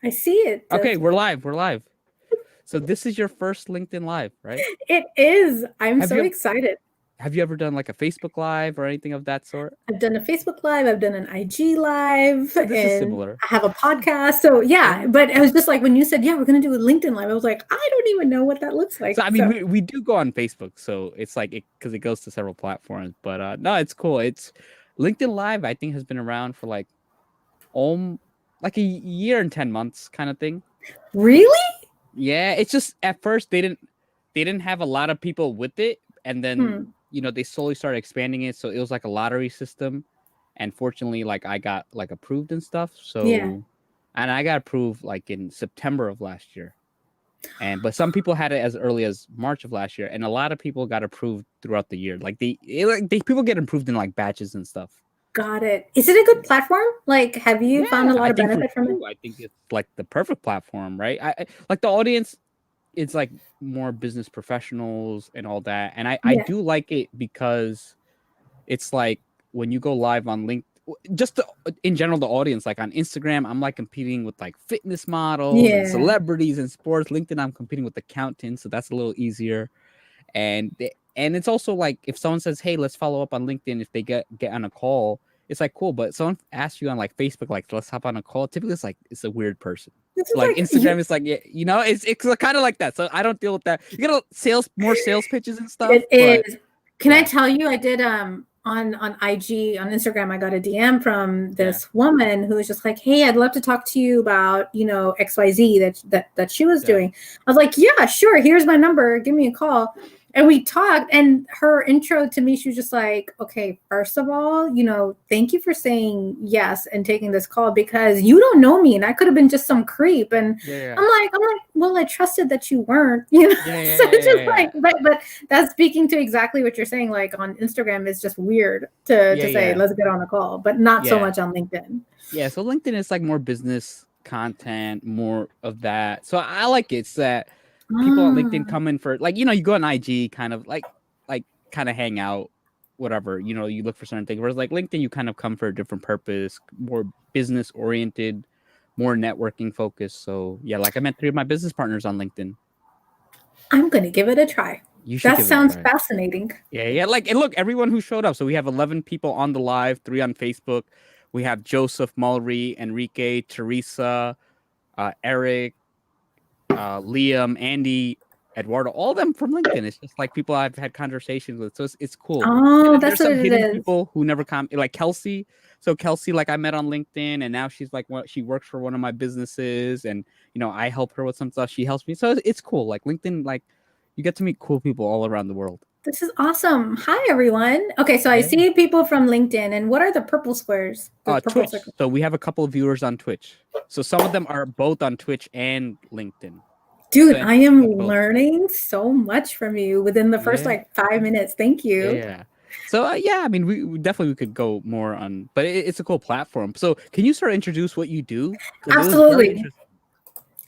I see it. Okay, we're live. We're live. So this is your first LinkedIn Live, right? It is. I'm Have so you excited. have you ever done like a Facebook Live or anything of that sort? I've done a Facebook Live, I've done an IG Live, So this is and similar. I have a podcast. So yeah, Yeah. but it was just like when you said, yeah, we're gonna do a LinkedIn Live, I was like, I don't even know what that looks So like. I mean, So we do go on Facebook, so it's like it because it goes to several platforms. But no, it's cool. It's LinkedIn Live. I think has been around for um like a year and 10 months kind of thing. really? Yeah, it's just at first they didn't have a lot of people with it, and then Hmm. they slowly started expanding it. So it was like a lottery system, and fortunately, like I got like approved and stuff. Yeah. And I got approved like in September of last year, and but some people had it as early as March of last year, and a lot of people got approved throughout the year. People get approved in like batches and stuff. Got it. Is it a good platform? Like, have you found a Yeah, lot I of think for benefit from it? you, I think it's like the perfect platform, right? Like the audience it's like more business professionals and all that. And I Yeah. do like it because it's like when you go live on LinkedIn, in general, the audience, like on Instagram, I'm like competing with like fitness models and Yeah. celebrities and sports. LinkedIn, I'm competing with accountants, so that's a little easier. And it's also like if someone says, "Hey, let's follow up on LinkedIn," if they get on a call, it's like cool. But someone asks you on like Facebook, like, "Let's hop on a call." Typically, it's a weird person. This is Like like you, Instagram is like, yeah, it's kind of like that. So I don't deal with that. You got more sales pitches and stuff, it but is. Can I yeah, tell you, I did on IG on Instagram, I got a DM from yeah, this woman who was just like, "Hey, I'd love to talk to you about, XYZ that she was yeah, doing." I was like, "Yeah, sure. Here's my number. Give me a call." And we talked, and her intro to me, she was just like, "Okay, first of all, thank you for saying yes and taking this call because you don't know me, and I could have been just some creep." And yeah, I'm like, well, I trusted that you weren't, yeah, yeah, So yeah, it's yeah, just yeah, like, yeah, but that's speaking to exactly what you're saying. Like on Instagram, it's just weird to yeah, to say yeah, let's get on a call, but not so yeah. much on LinkedIn. Yeah, so LinkedIn is like more business content, more of that. So I like it. It's that people on LinkedIn Ah, come in for like, you go on IG kind of like kind of hang out, whatever. You look for certain things. Whereas like LinkedIn, you kind of come for a different purpose, more business oriented, more networking focused. So yeah, like I met three of my business partners on LinkedIn. I'm gonna give it a try. You should That give it a sounds try. fascinating. Yeah, yeah. Like, and look, everyone who showed up. So we have 11 people on the live, three on Facebook. We have Joseph, Mulry, Enrique, Teresa, Eric, Liam, Andy, Eduardo, all of them from LinkedIn. It's just like people I've had conversations with. So it's cool. And Oh, then that's there's what some it hidden is. people who never come, like Kelsey. So Kelsey, like I met on LinkedIn, and now she's like, she works for one of my businesses, and I help her with some stuff. She helps me, so it's cool. Like LinkedIn, like you get to meet cool people all around the world. This is awesome. Hi, everyone. Okay, so I Yeah. see people from LinkedIn, and what are the purple squares? The purple Twitch. circle. So we have a couple of viewers on Twitch. So some of them are both on Twitch and LinkedIn. So Dude, and I some am on both. learning so much from you within the first Yeah. like 5 minutes. Thank you. Yeah. So yeah, I mean, we could go more on, but it's a cool platform. So can you sort of introduce what you do? Because it was very Absolutely. interesting.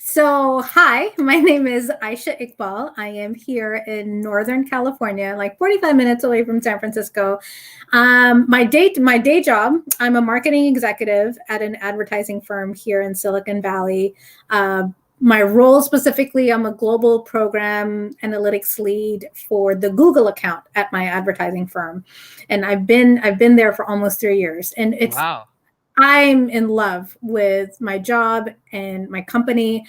So, hi, my name is Aishah Iqbal. I am here in Northern California, like 45 minutes away from San Francisco. My day job, I'm a marketing executive at an advertising firm here in Silicon Valley. Uh, my role specifically, I'm a global program analytics lead for the Google account at my advertising firm, and I've been there for almost 3 years, and Wow. I'm in love with my job and my company,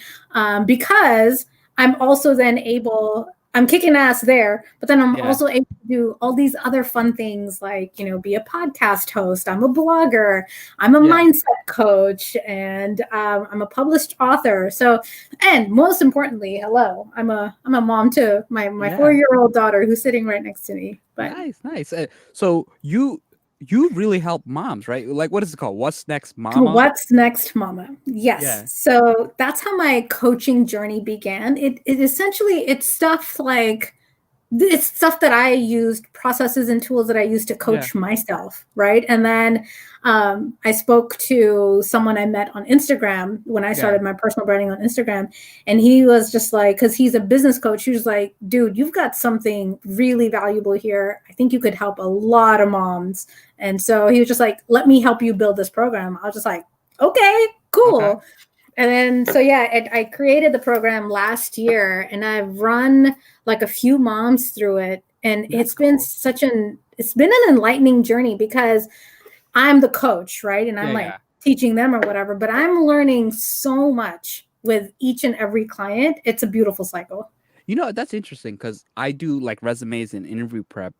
because I'm also then able, I'm kicking ass there, but then I'm Yeah. also able to do all these other fun things like, be a podcast host. I'm a blogger. I'm a Yeah. mindset coach, and I'm a published author. So, and most importantly, hello, I'm a mom too. My Yeah. 4-year-old daughter who's sitting right next to me. But Nice, nice. So you really help moms, right? Like what is it called? What's next, mama? what's next, mama? Yes. Yeah. So that's how my coaching journey began. It essentially it's stuff that I used, processes and tools that I used to Yeah. coach myself, right? And then I spoke to someone I met on Instagram when I Yeah. started my personal branding on Instagram, and he was just like, because he's a business coach, he was like, "Dude, you've got something really valuable here. I think you could help a lot of moms." And so he was just like, "Let me help you build this program." I was just like, "Okay, Okay. cool." And then, so yeah, I created the program last year, and I've run like a few moms through it. And That's cool. it's been an enlightening journey because I'm the coach, right? And I'm Yeah, like yeah. teaching them or whatever, but I'm learning so much with each and every client. It's a beautiful cycle. You know, that's interesting because I do like resumes and interview prep.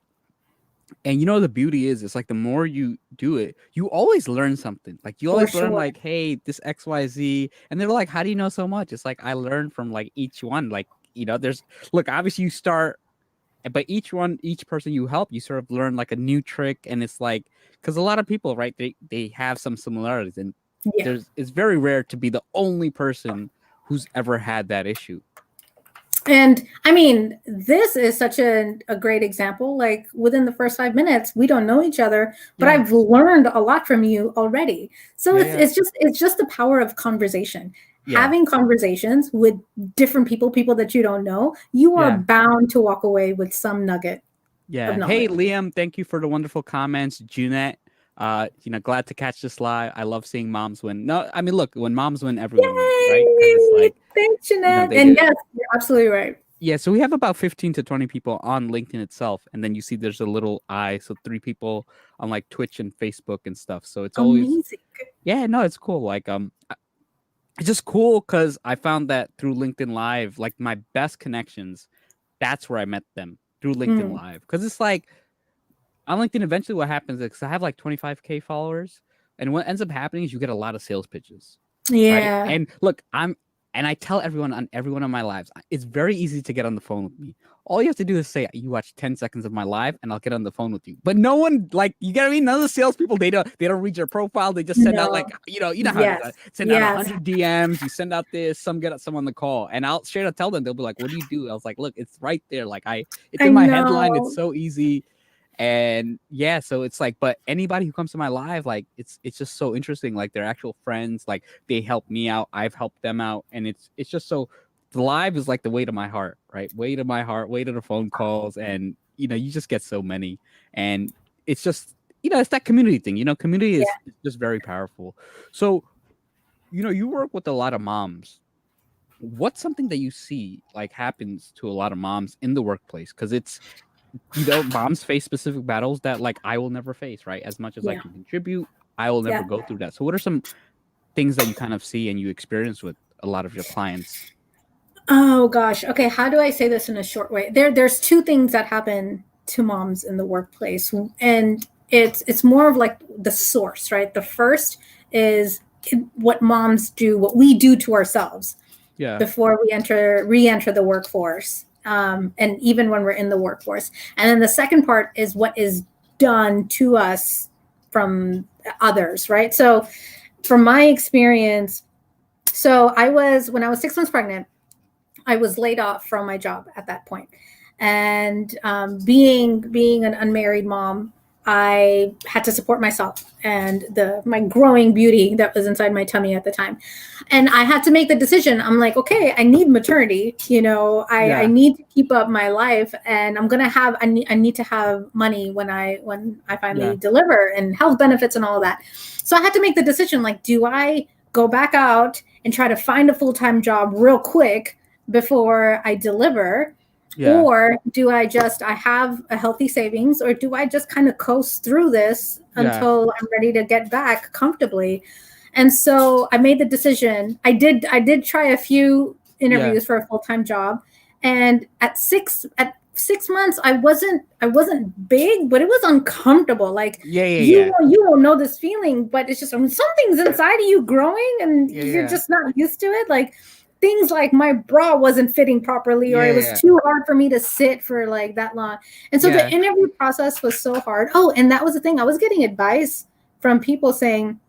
And you know the beauty is it's like the more you do it, you always learn something. Like you For always learn sure. like, hey, this XYZ. And they're like, how do you know so much? It's like I learned from like each one. Like, there's look, obviously you start, but each person you help, you sort of learn like a new trick. And it's like because a lot of people, right, they have some similarities. And Yeah. it's very rare to be the only person who's ever had that issue. And I mean, this is such a great example. Like within the first 5 minutes, we don't know each other, but Yeah. I've learned a lot from you already. So Yeah, it's yeah. it's just the power of conversation. Yeah. Having conversations with different people that you don't know, you are Yeah. bound to walk away with some nugget of Yeah. Hey, knowledge. Liam, thank you for the wonderful comments. Junette, glad to catch this live. I love seeing moms win. No, I mean, look, when moms win, everyone wins, right? Because it's Yay! like, Thanks, Jeanette. they And get, yes, you're absolutely right. yeah. So we have about 15 to 20 people on LinkedIn itself. And then you see there's a little eye. So 3 people on like Twitch and Facebook and stuff. So it's always, Amazing. yeah, no, it's cool. Like, it's just cool because I found that through LinkedIn Live, like my best connections, that's where I met them through LinkedIn Mm, Live. Because it's like, on LinkedIn, eventually what happens is I have like 25K followers, and what ends up happening is you get a lot of sales pitches, right? yeah. And look, and I tell everyone on every one of my lives, it's very easy to get on the phone with me. All you have to do is say you watch 10 seconds of my live, and I'll get on the phone with you. But no one, like, you get what I mean? None of the salespeople, they don't read your profile. They just send out No. like you know how it is. Yes. Send out Yes. 100 DMs. You send out this, some get some on the call, and I'll straight up tell them. They'll be like, "What do you do?" I was like, "Look, it's right there. Like it's I in my headline. It's know. so easy." And yeah, so it's like, but anybody who comes to my live, like it's just so interesting. Like they're actual friends, like they help me out, I've helped them out, and it's just so the live is like the way to my heart, right? Way to my heart, way to the phone calls, and you just get so many, and it's just it's that community thing. Community is just very powerful. So you work with a lot of moms. What's something that you see like happens to a lot of moms in the workplace? Because it's moms face specific battles that like I will never face, right? As much as I Yeah. can contribute, I will never Yeah. go through that. So what are some things that you kind of see and you experience with a lot of your clients? Oh gosh. Okay. How do I say this in a short way? There's two things that happen to moms in the workplace, and it's more of like the source, right? The first is what moms do, what we do to ourselves Yeah. before we re-enter the workforce, and even when we're in the workforce. And then the second part is what is done to us from others, right? So, from my experience, when I was 6 months pregnant, I was laid off from my job at that point. And being an unmarried mom, I had to support myself and my growing beauty that was inside my tummy at the time. And I had to make the decision. I'm like, okay, I need maternity. I Yeah. need to keep up my life, and I need to have money when I Yeah. finally deliver, and health benefits and all of that. So I had to make the decision, like, do I go back out and try to find a full-time job real quick before I deliver? Yeah. Or I have a healthy savings, or do I just kind of coast through this Yeah. until I'm ready to get back comfortably? And so I made the decision. I did try a few Yeah. interviews for a full-time job. And at 6 months, I wasn't big, but it was uncomfortable. Like, Yeah. Yeah. you Yeah. you won't know this feeling, but it's just something's inside of you growing, and Yeah. you're Yeah. just not used to it. Like, things like my bra wasn't fitting properly, or it was Yeah. too hard for me to sit for like that long. And so the Yeah. interview process was so hard. Oh, and that was the thing. I was getting advice from people saying,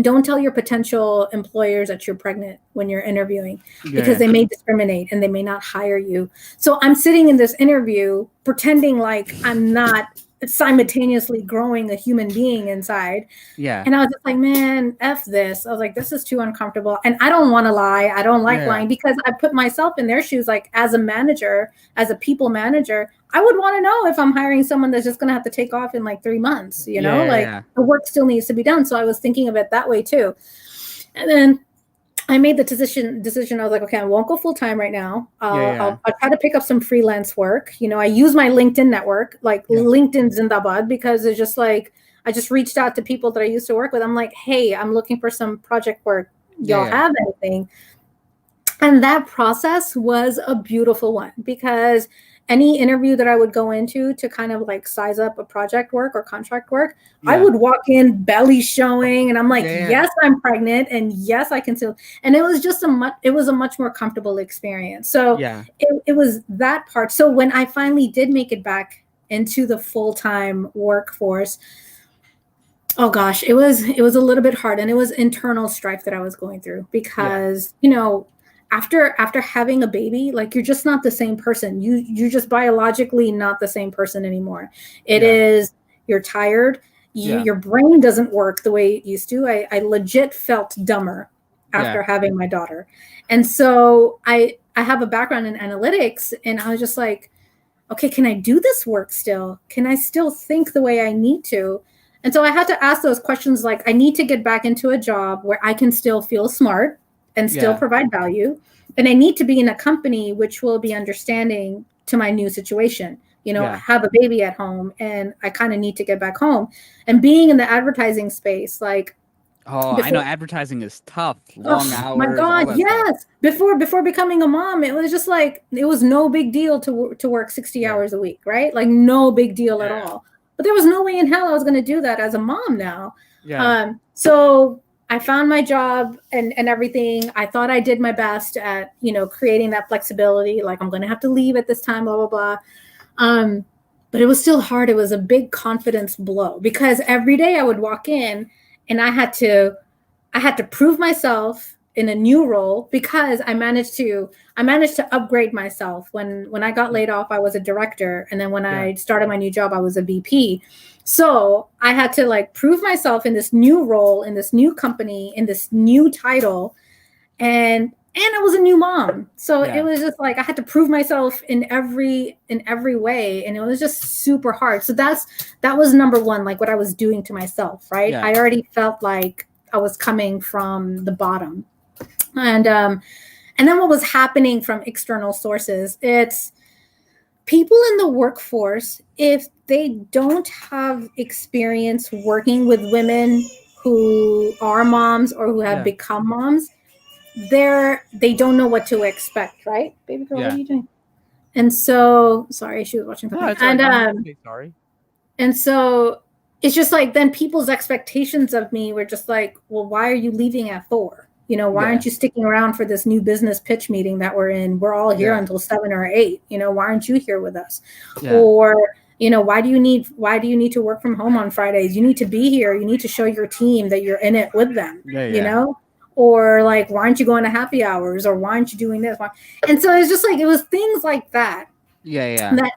don't tell your potential employers that you're pregnant when you're interviewing, because Yeah. they may discriminate and they may not hire you. So I'm sitting in this interview pretending like I'm not simultaneously growing a human being inside. Yeah. And I was just like, man, F this. I was like, this is too uncomfortable. And I don't want to lie. I don't like Yeah. lying, because I put myself in their shoes. Like, as a manager, as a people manager, I would want to know if I'm hiring someone that's just going to have to take off in like 3 months, Yeah. like Yeah. the work still needs to be done. So I was thinking of it that way too. And then I made the decision. I was like, okay, I won't go full time right now. Yeah. I'll try to pick up some freelance work. I use my LinkedIn network, like Yeah. LinkedIn Zindabad, because it's just like, I just reached out to people that I used to work with. I'm like, hey, I'm looking for some project work. Y'all Yeah. have anything? And that process was a beautiful one, because any interview that I would go into to kind of like size up a project work or contract work, I Yeah. would walk in belly showing and I'm like, Yeah. yes, I'm pregnant, and yes, I can still. And it was just it was a much more comfortable experience. So Yeah. it was that part. So when I finally did make it back into the full-time workforce, oh gosh, it was a little bit hard, and it was internal strife that I was going through, Yeah. because after having a baby, like, you're just not the same person. You're just biologically not the same person anymore. It Yeah. is, you're tired. Yeah. Your brain doesn't work the way it used to. I legit felt dumber Yeah. after having my daughter. And so I have a background in analytics, and I was just like, okay, can I do this work still? Can I still think the way I need to? And so I had to ask those questions, like, I need to get back into a job where I can still feel smart and still Yeah. provide value. And I need to be in a company which will be understanding to my new situation. I Yeah. have a baby at home, and I kind of need to get back home. And being in the advertising space, like, Oh, I know before, advertising is tough. Long oh my hours, all God, that stuff. yes. Before becoming a mom, it was just like, it was no big deal to work 60 Yeah. hours a week, right? Like, no big deal at Yeah. all. But there was no way in hell I was going to do that as a mom now. Yeah. So I found my job and everything. I thought I did my best at, creating that flexibility. Like, I'm going to have to leave at this time, blah, blah, blah. But it was still hard. It was a big confidence blow, because every day I would walk in and I had to prove myself in a new role, because I managed to upgrade myself. When I got laid off, I was a director, and then when Yeah. I started my new job, I was a VP. So I had to, like, prove myself in this new role, in this new company, in this new title, and I was a new mom. So Yeah. it was just like I had to prove myself in every way, and it was just super hard. So that was number one, like, what I was doing to myself, right? Yeah. I already felt like I was coming from the bottom. And then what was happening from external sources, it's people in the workforce, if they don't have experience working with women who are moms or who have Yeah. become moms, they don't know what to expect, right? Baby girl, what Yeah. are you doing? And so, sorry, she was watching No, something. it's all right. You don't have to say sorry. And so it's just like, then people's expectations of me were just like, well, why are you leaving at 4? Why Yeah. aren't you sticking around for this new business pitch meeting that we're in? We're all here Yeah. until 7 or 8. Why aren't you here with us? Yeah. Or, why do you need to work from home on Fridays? You need to be here. You need to show your team that you're in it with them, Yeah. Or, like, why aren't you going to happy hours? Or why aren't you doing this? And so it's just like, it was things like that Yeah. that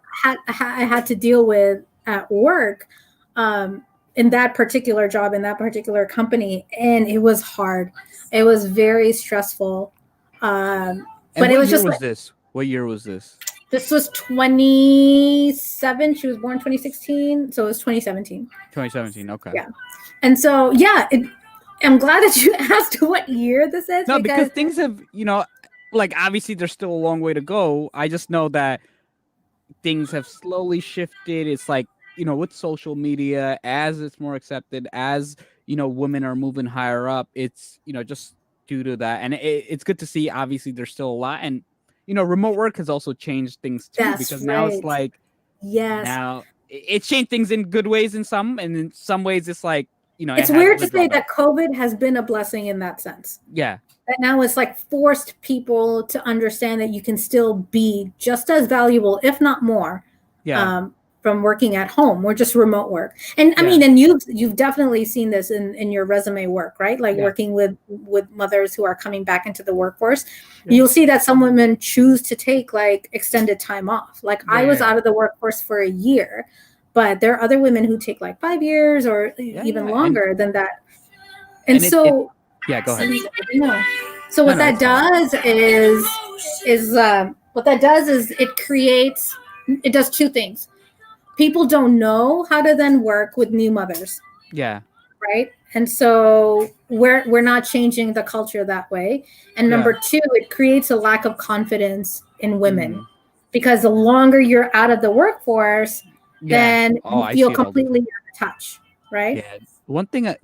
I had to deal with at work, in that particular job, in that particular company. And it was hard. It was very stressful. And but what it was year just was like, this? What year was this? this was 27. She was born 2016. So it was 2017. 2017. Okay. Yeah. And so, yeah, I'm glad that you asked what year this is. No, because things have, like, obviously there's still a long way to go. I just know that things have slowly shifted. It's like, with social media, as it's more accepted, as, women are moving higher up, it's, just due to that. And it's good to see, obviously, there's still a lot. And, remote work has also changed things too, That's because now it's right. like, Yes. now it's changed things in good ways in some, and in some ways it's like, it's weird to say that COVID has been a blessing in that sense. Yeah. That now it's like forced people to understand that you can still be just as valuable, if not more, from working at home or just remote work. And I mean, and you've definitely seen this in your resume work, right? Like working with mothers who are coming back into the workforce. You'll see that some women choose to take, like, extended time off. Like, I was out of the workforce for a year, but there are other women who take like 5 years or even longer than that. And so go ahead. So what that does is it does two things. People don't know how to then work with new mothers. Yeah. Right. And so we're not changing the culture that way. And number two, it creates a lack of confidence in women, because the longer you're out of the workforce, then you I feel see it all the completely time. out of touch, right? Yeah. One thing I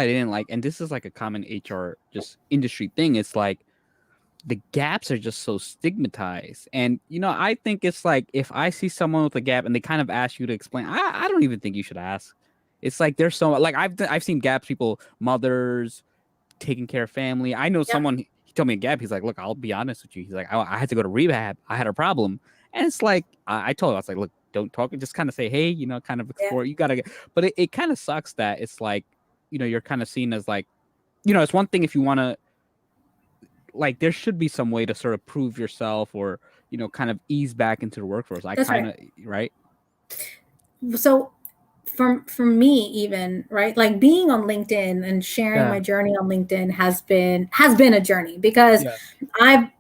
didn't like, and this is like a common HR just industry thing, it's like the gaps are just so stigmatized. And I think it's like if I see someone with a gap and they kind of ask you to explain, I don't even think you should ask. It's like there's so like I've seen gaps, people, mothers taking care of family. I know Yeah. someone, he told me a gap. He's like, look, I'll be honest with you. He's like, I had to go to rehab. I had a problem. And it's like, I told him, I was like, look, don't talk. Just kind of say, hey, kind of explore. You got to get, but it kind of sucks that it's like, you're kind of seen as like, it's one thing if you want to, like, there should be some way to sort of prove yourself or, kind of ease back into the workforce. I kind of, right. So for me, even, right, like being on LinkedIn and sharing my journey on LinkedIn has been a journey, because I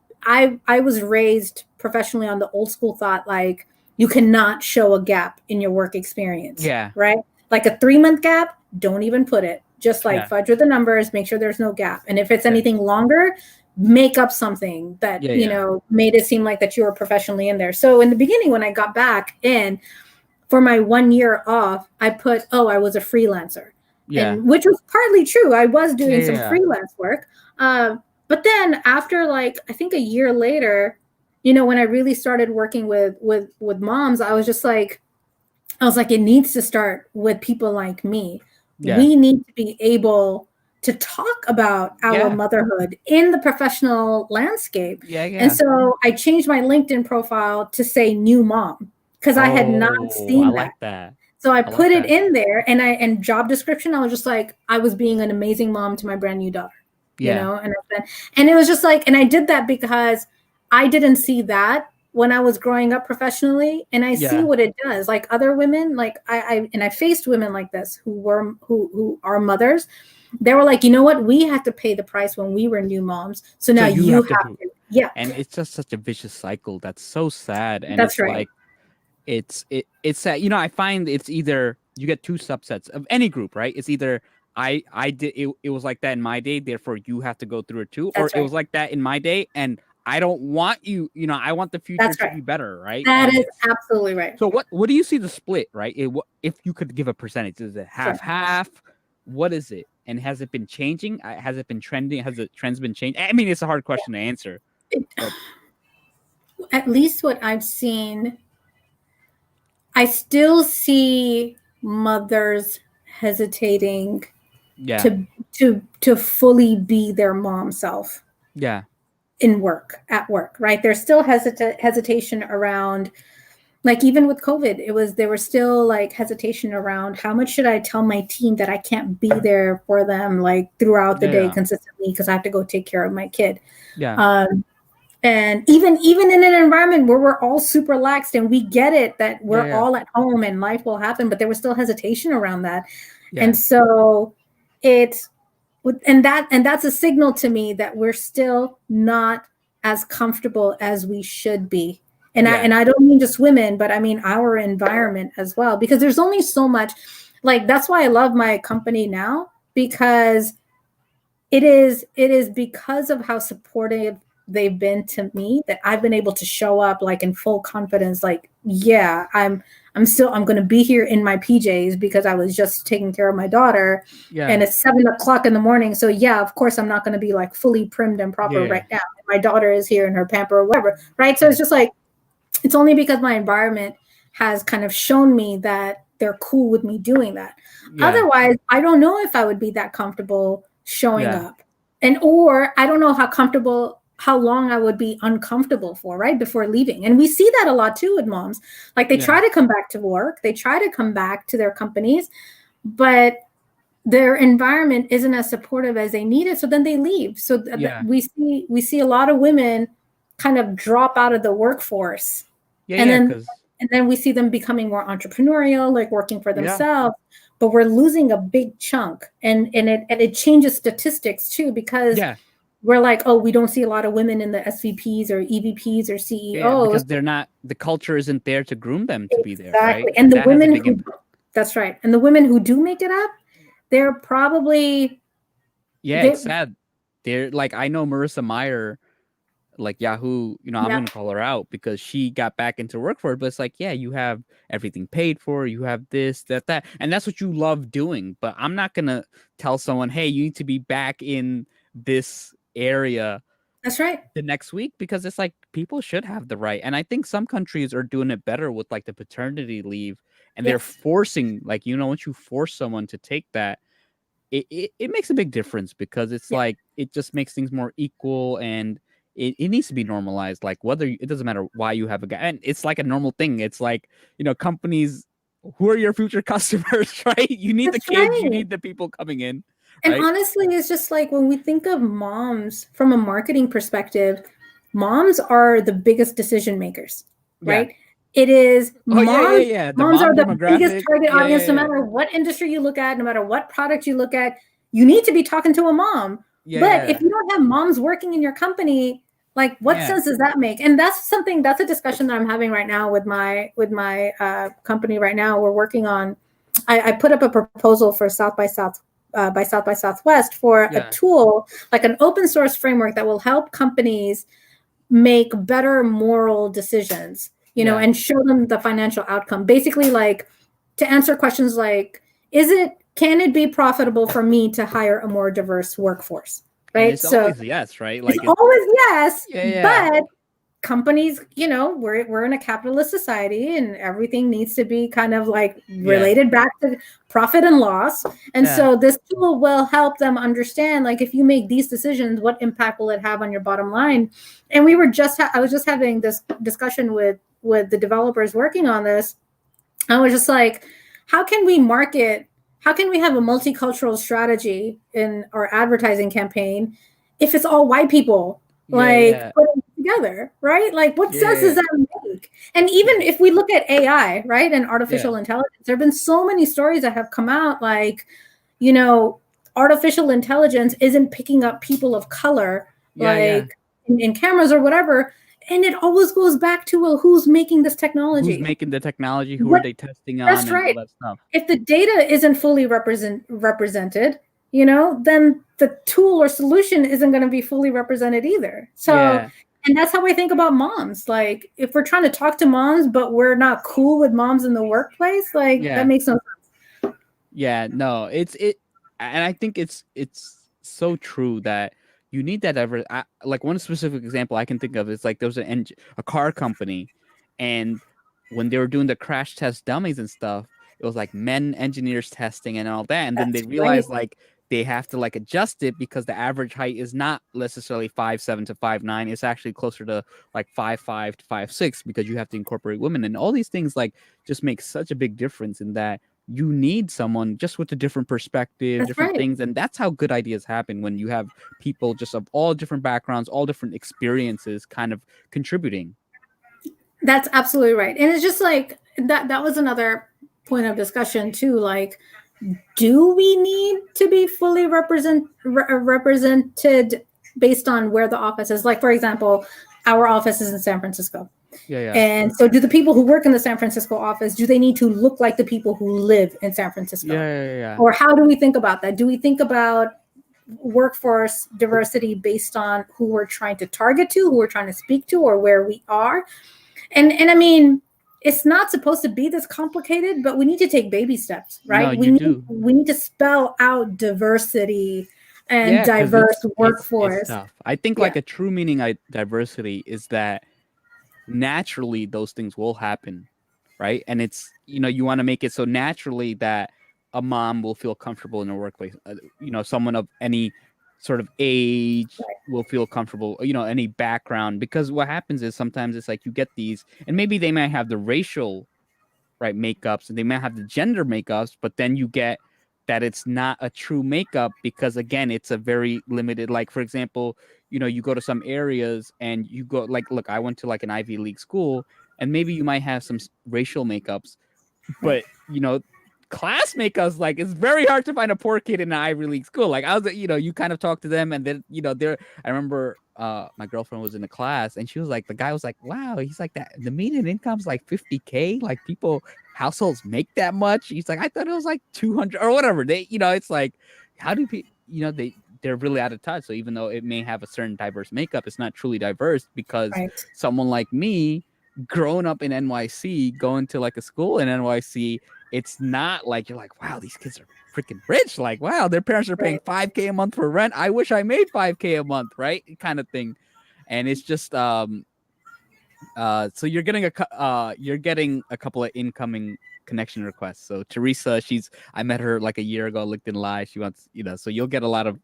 was raised professionally on the old school thought, like, you cannot show a gap in your work experience. Right. Like a 3-month gap, don't even put it. Just like fudge with the numbers, make sure there's no gap. And if it's anything longer, make up something that, made it seem like that you were professionally in there. So in the beginning, when I got back in, for my 1 year off, I put, I was a freelancer, and which was partly true. I was doing some freelance work. But then after, like, I think a year later, when I really started working with moms, I was like, it needs to start with people like me. We need to be able to talk about our motherhood in the professional landscape. And so I changed my LinkedIn profile to say new mom, because I had not seen that. So I put it in there, and job description, I was just like, I was being an amazing mom to my brand new daughter, and it was just like, and I did that because I didn't see that when I was growing up professionally, and I see what it does. Like other women, like I faced women like this who are mothers. They were like, you know what? We had to pay the price when we were new moms. So now you have to. Yeah. And it's just such a vicious cycle. That's so sad. And that's it's right. Like, it's sad. I find it's either you get two subsets of any group, right? It's either I did it was like that in my day, therefore you have to go through it too, or it was like that in my day, and I don't want you. I want the future to be better, right? That is absolutely right. So what do you see the split, right? If you could give a percentage, is it half? What is it? And has it been changing? Has it been trending? Has the trends been changing? I mean, it's a hard question to answer. At least what I've seen, I still see mothers hesitating to fully be their mom self. At work, right? There's still hesitation around, like, even with COVID, there was still like hesitation around, how much should I tell my team that I can't be there for them, like, throughout the day consistently, because I have to go take care of my kid. And even in an environment where we're all super laxed and we get it that we're all at home and life will happen, but there was still hesitation around that. And so that's a signal to me that we're still not as comfortable as we should be. And I don't mean just women, but I mean our environment as well, because there's only so much. Like, that's why I love my company now, because it is because of how supportive they've been to me that I've been able to show up, like, in full confidence, like, I'm going to be here in my PJs because I was just taking care of my daughter, and it's 7:00 in the morning. So of course I'm not going to be like fully primed and proper right now. My daughter is here in her pamper or whatever, right? So it's just like, it's only because my environment has kind of shown me that they're cool with me doing that. Otherwise, I don't know if I would be that comfortable showing up, or I don't know how long I would be uncomfortable for, right, before leaving. And we see that a lot too with moms. Like, they try to come back to work, they try to come back to their companies, but their environment isn't as supportive as they need it. So then they leave. So we see a lot of women kind of drop out of the workforce. And then we see them becoming more entrepreneurial, like working for themselves. But we're losing a big chunk. And it changes statistics too, because we're like, we don't see a lot of women in the SVPs or EVPs or CEOs. Because they're not, the culture isn't there to groom them to be there, right? And the women that's right. And the women who do make it up, they're probably Yeah, they it's sad. They're like, I know Marissa Meyer, like Yahoo, I'm yeah, gonna call her out because she got back into work for it. But it's like, yeah, you have everything paid for, you have this, that, and that's what you love doing. But I'm not gonna tell someone, hey, you need to be back in this area that's right. the next week, because it's like people should have the right. And I think some countries are doing it better with like the paternity leave, and they're Yes, forcing, like, once you force someone to take that, it makes a big difference, because it's yeah, like it just makes things more equal, and it needs to be normalized. Like, it doesn't matter why you have a guy, and it's like a normal thing. It's like, companies, who are your future customers, right? You need the that's kids, you right. need the people coming in, And right? honestly, it's just like when we think of moms from a marketing perspective, moms are the biggest decision makers, Yeah. right? It is Oh, yeah, yeah, moms. yeah. The Moms are mom the biggest demographic. target Yeah, audience, yeah, no yeah. matter what industry you look at, no matter what product you look at. You need to be talking to a mom. Yeah, But if yeah, you don't have moms working in your company, like what yeah. sense does that make? And that's a discussion that I'm having right now with my company right now. We're working on. I put up a proposal for South by Southwest for a Yeah. tool, like an open source framework that will help companies make better moral decisions, Yeah. and show them the financial outcome. Basically, like to answer questions like, can it be profitable for me to hire a more diverse workforce? And Right. it's So always yes, right? it's Like it's always yes, yeah, yeah. but companies, we're in a capitalist society and everything needs to be kind of like Yeah. related back to profit and loss. And Yeah. so this tool will help them understand, like, if you make these decisions, what impact will it have on your bottom line? And I was just having this discussion with the developers working on this. I was just like, how can we market? How can we have a multicultural strategy in our advertising campaign if it's all white people Yeah, like yeah. putting it together, right? Like, what sense does Yeah. that make? And even if we look at AI, right, and Yeah. artificial intelligence, there have been so many stories that have come out, like, you know, artificial intelligence isn't picking up people of color, Yeah, yeah. like in cameras or whatever. And it always goes back to, well, who's making this Who's technology? making the technology? Who are What they testing on That's and all right. that stuff? If the data isn't fully represented, then the tool or solution isn't going to be fully represented either. So, Yeah. and that's how I think about moms. Like, if we're trying to talk to moms, but we're not cool with moms in the workplace, like that Yeah. makes no Yeah. No, and I think it's so true that you need that like one specific example I can think of is like there was a car company, and when they were doing the crash test dummies and stuff, it was like men engineers testing and all that, and then they That's right. realized like they have to like adjust it because the average height is not necessarily 5'7" to 5'9". It's actually closer to like 5'5" to 5'6", because you have to incorporate women, and all these things like just make such a big difference in that you need someone just with a different perspective, That's different right. things. And that's how good ideas happen, when you have people just of all different backgrounds, all different experiences kind of contributing. That's absolutely right. And it's just like that was another point of discussion too. Like, do we need to be fully represented based on where the office is? Like, for example, our office is in San Francisco. Yeah, yeah. And so do the people who work in the San Francisco office, do they need to look like the people who live in San Yeah, Francisco? yeah, yeah. Or how do we think about that? Do we think about workforce diversity based on who we're trying to target to, who we're trying to speak to, or where we are? And I mean, it's not supposed to be this complicated, but we need to take baby steps, No, right? you do. We need to spell out diversity and Yeah, because diverse it's workforce. tough. I think Yeah, like a true meaning of diversity is that naturally those things will happen, right? And it's, you want to make it so naturally that a mom will feel comfortable in the workplace. Someone of any sort of age right, will feel comfortable, any background, because what happens is sometimes it's like you get these, and maybe they might have the racial, right, makeups, and they might have the gender makeups, but then you get that it's not a true makeup, because again it's a very limited, like for example, you go to some areas and you go like, look, I went to like an Ivy League school, and maybe you might have some racial makeups, right. but class makeups, like it's very hard to find a poor kid in an Ivy League school. Like I was, you kind of talk to them, and then they're. I remember my girlfriend was in the class, and she was like, the guy was like, wow, he's like that. The median income's like 50K. Like people households make that much? He's like, I thought it was like 200 or whatever. They, it's like, how do people, they're really out of touch. So even though it may have a certain diverse makeup, it's not truly diverse because Right. someone like me, growing up in NYC, going to like a school in NYC, it's not like you're like, wow, these kids are freaking rich. Like, wow, their parents are paying Right. $5K a month for rent. I wish I made $5K a month, right? Kind of thing. And it's just so you're getting a couple of incoming connection requests. So Teresa, I met her like a year ago, LinkedIn Live. She wants, so you'll get a lot of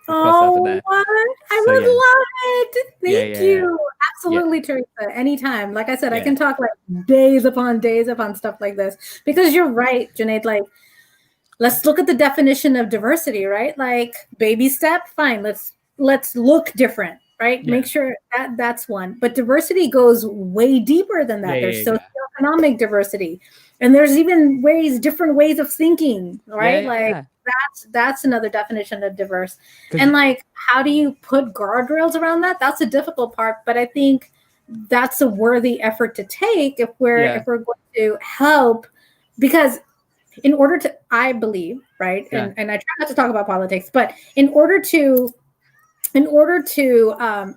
requests after Oh, that. what? I So would yeah, love it. yeah, Thank yeah, yeah, you. yeah, Absolutely, Teresa. Anytime. Like I said, I yeah, can talk like days upon stuff like this because you're right, Junaid. Like, let's look at the definition of diversity, right? Like, baby step, fine. Let's look different, right? yeah, Make sure that's one. But diversity goes way deeper than yeah, that. yeah, There's yeah, socioeconomic diversity, and there's even different ways of thinking, yeah, right? yeah, Like yeah. that's another definition of diverse. Because And like, how do you put guardrails around that? That's a difficult part, but I think that's a worthy effort to take if we're yeah, if we're going to help, because in order to, I believe, right, yeah, and I try not to talk about politics, but in order to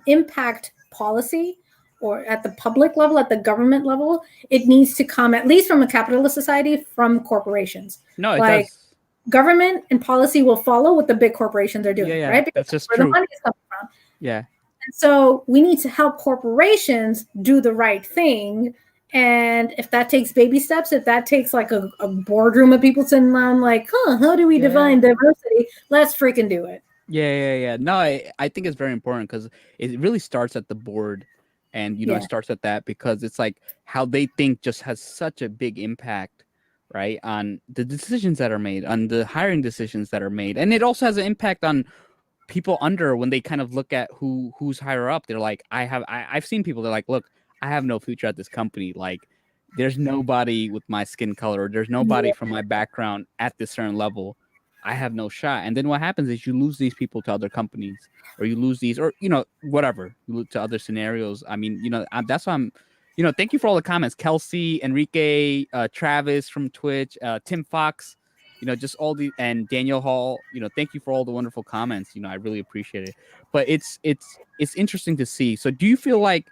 impact policy or at the public level, at the government level, it needs to come, at least from a capitalist society, from corporations. no, it Like, does. government and policy will follow what the big corporations are Yeah, doing, yeah, right? Because that's that's just where the true. money is coming from. Yeah, And so we need to help corporations do the right thing. And if that takes baby steps, if that takes like a boardroom of people sitting around like, how do we yeah. define diversity? Let's freaking do it. Yeah, yeah, yeah. No, I think it's very important because it really starts at the board, and it Yeah. starts at that because it's like how they think just has such a big impact, right, on the decisions that are made, on the hiring decisions that are made, and it also has an impact on people under when they kind of look at who's higher up. They're like, I've seen people. They're like, look, I have no future at this company. Like, there's nobody with my skin color. Or there's nobody Yeah. from my background at this certain level. I have no shot. And then what happens is you lose these people to other companies, or you lose these, or whatever, to other scenarios. I mean, that's why I'm. Thank you for all the comments, Kelsey, Enrique, Travis from Twitch, Tim Fox, just all the, and Daniel Hall. Thank you for all the wonderful comments. I really appreciate it. But it's interesting to see. So, do you feel like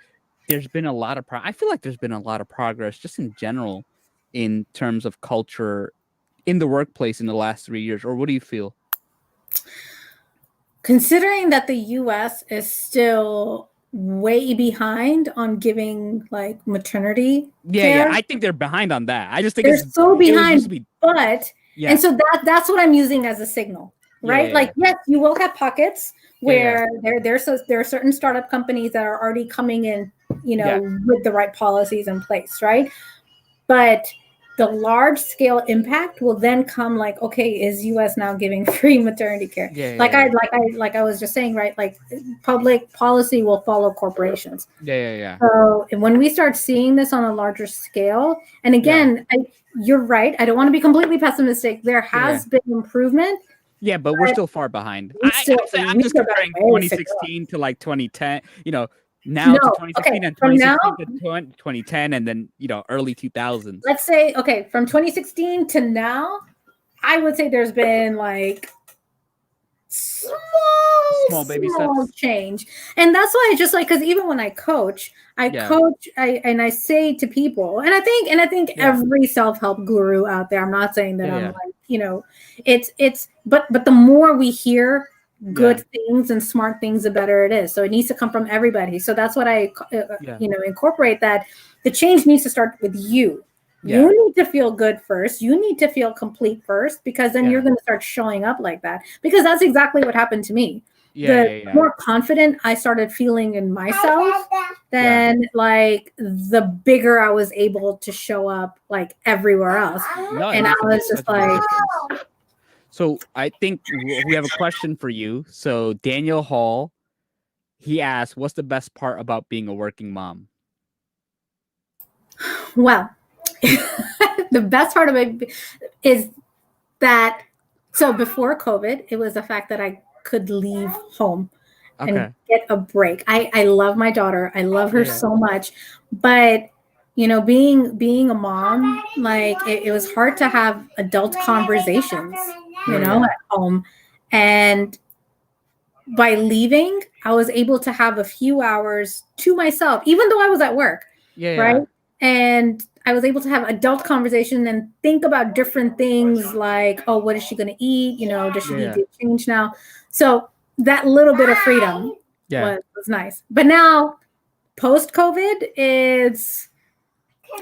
there's been a lot of I feel like there's been a lot of progress just in general in terms of culture in the workplace in the last 3 years, or what do you feel? Considering that the US is still way behind on giving like maternity Yeah, yeah. care, I think they're behind on that. I just think they're so it was used to behind, be. but Yeah, and so that's what I'm using as a signal, yeah, right? yeah, Like, yes, you will have pockets yeah, yeah, where there are certain startup companies that are already coming in, yeah, with the right policies in place, right? But the large scale impact will then come like, okay, is US now giving free maternity care? yeah, Like yeah, I was just saying, right? Like, public policy will follow corporations. yeah, yeah, yeah, So, and when we start seeing this on a larger scale, and yeah, again, you're right. I don't want to be completely pessimistic. There yeah, yeah. has been improvement, Yeah, but we're but still far behind. we still I'm we just still got comparing a ways to go. 2016 to like 2010. Now No, to okay. 2016 and From now, 2016 to 2010, and then early 2000s. let's say, okay, from 2016 to now, I would say there's been like Small baby small steps. change. And that's why I just like, because even when I coach, Yeah, I say to people, and I think yeah, every self-help guru out there, I'm not saying that yeah, I'm yeah, like, but the more we hear yeah, good things and smart things, the better it is. So it needs to come from everybody. So that's what I yeah, incorporate, that the change needs to start with you. yeah, You need to feel good first. You need to feel complete first, because then you're yeah, going to start showing up like that. Because that's exactly what happened to me. yeah, The yeah, yeah, more confident I started feeling in myself, yeah. then like the bigger I was able to show up like everywhere else. No, it And I makes was such just a big like, difference. So I think we have a question for you. So Daniel Hall, he asked, "What's the best part about being a working mom?" well, the best part of it is that, so before COVID, it was the fact that I could leave home and Okay. get a break. I love my daughter. I love Yeah, her yeah, so much. But being a mom, like it was hard to have adult conversations, at home. And by leaving, I was able to have a few hours to myself, even though I was at work, right? And I was able to have adult conversation and think about different things like, oh, what is she going to eat? Does she need to change now? So that little bit of freedom was nice. But now, post-COVID, it's,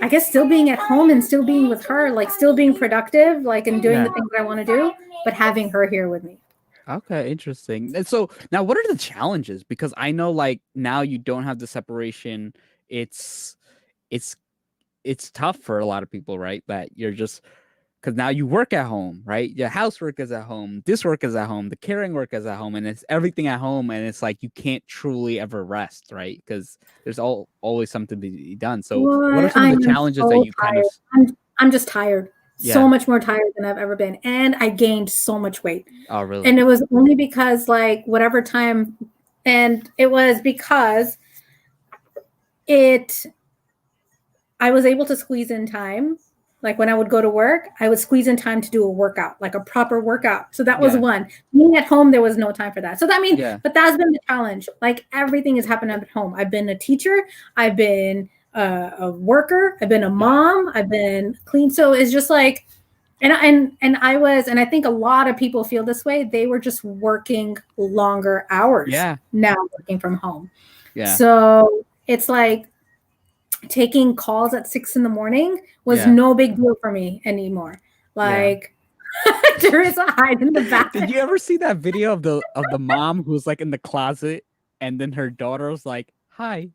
I guess, still being at home and still being with her, like still being productive, like, and doing the things that I want to do, but having her here with me. Okay, interesting. And so now what are the challenges? Because I know like now you don't have the separation. It's tough for a lot of people, right? That you're just because now you work at home, right? Your housework is at home, this work is at home, the caring work is at home, and it's everything at home, and it's like you can't truly ever rest, right? Because there's always something to be done. So what are some of the challenges that you kind of I'm just tired. So much more tired than I've ever been. And I gained so much weight. Oh, really? And it was only because like whatever time, and it was because I was able to squeeze in time. Like when I would go to work, I would squeeze in time to do a workout, like a proper workout. So that was one. Being at home, there was no time for that. So that means, but that's been the challenge. Like everything has happened at home. I've been a teacher. I've been a worker. I've been a mom. I've been clean. So it's just like, and I think a lot of people feel this way. They were just working longer hours. Now working from home. So it's like, taking calls at 6 a.m. was no big deal for me anymore. Like Teresa hide in the back. Did you ever see that video of the mom who's like in the closet and then her daughter was like, hi.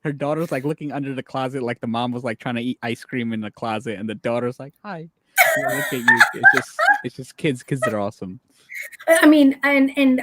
Her daughter's like looking under the closet like the mom was like trying to eat ice cream in the closet and the daughter's like, hi. Look at you. It's just kids. Kids are awesome. I mean, and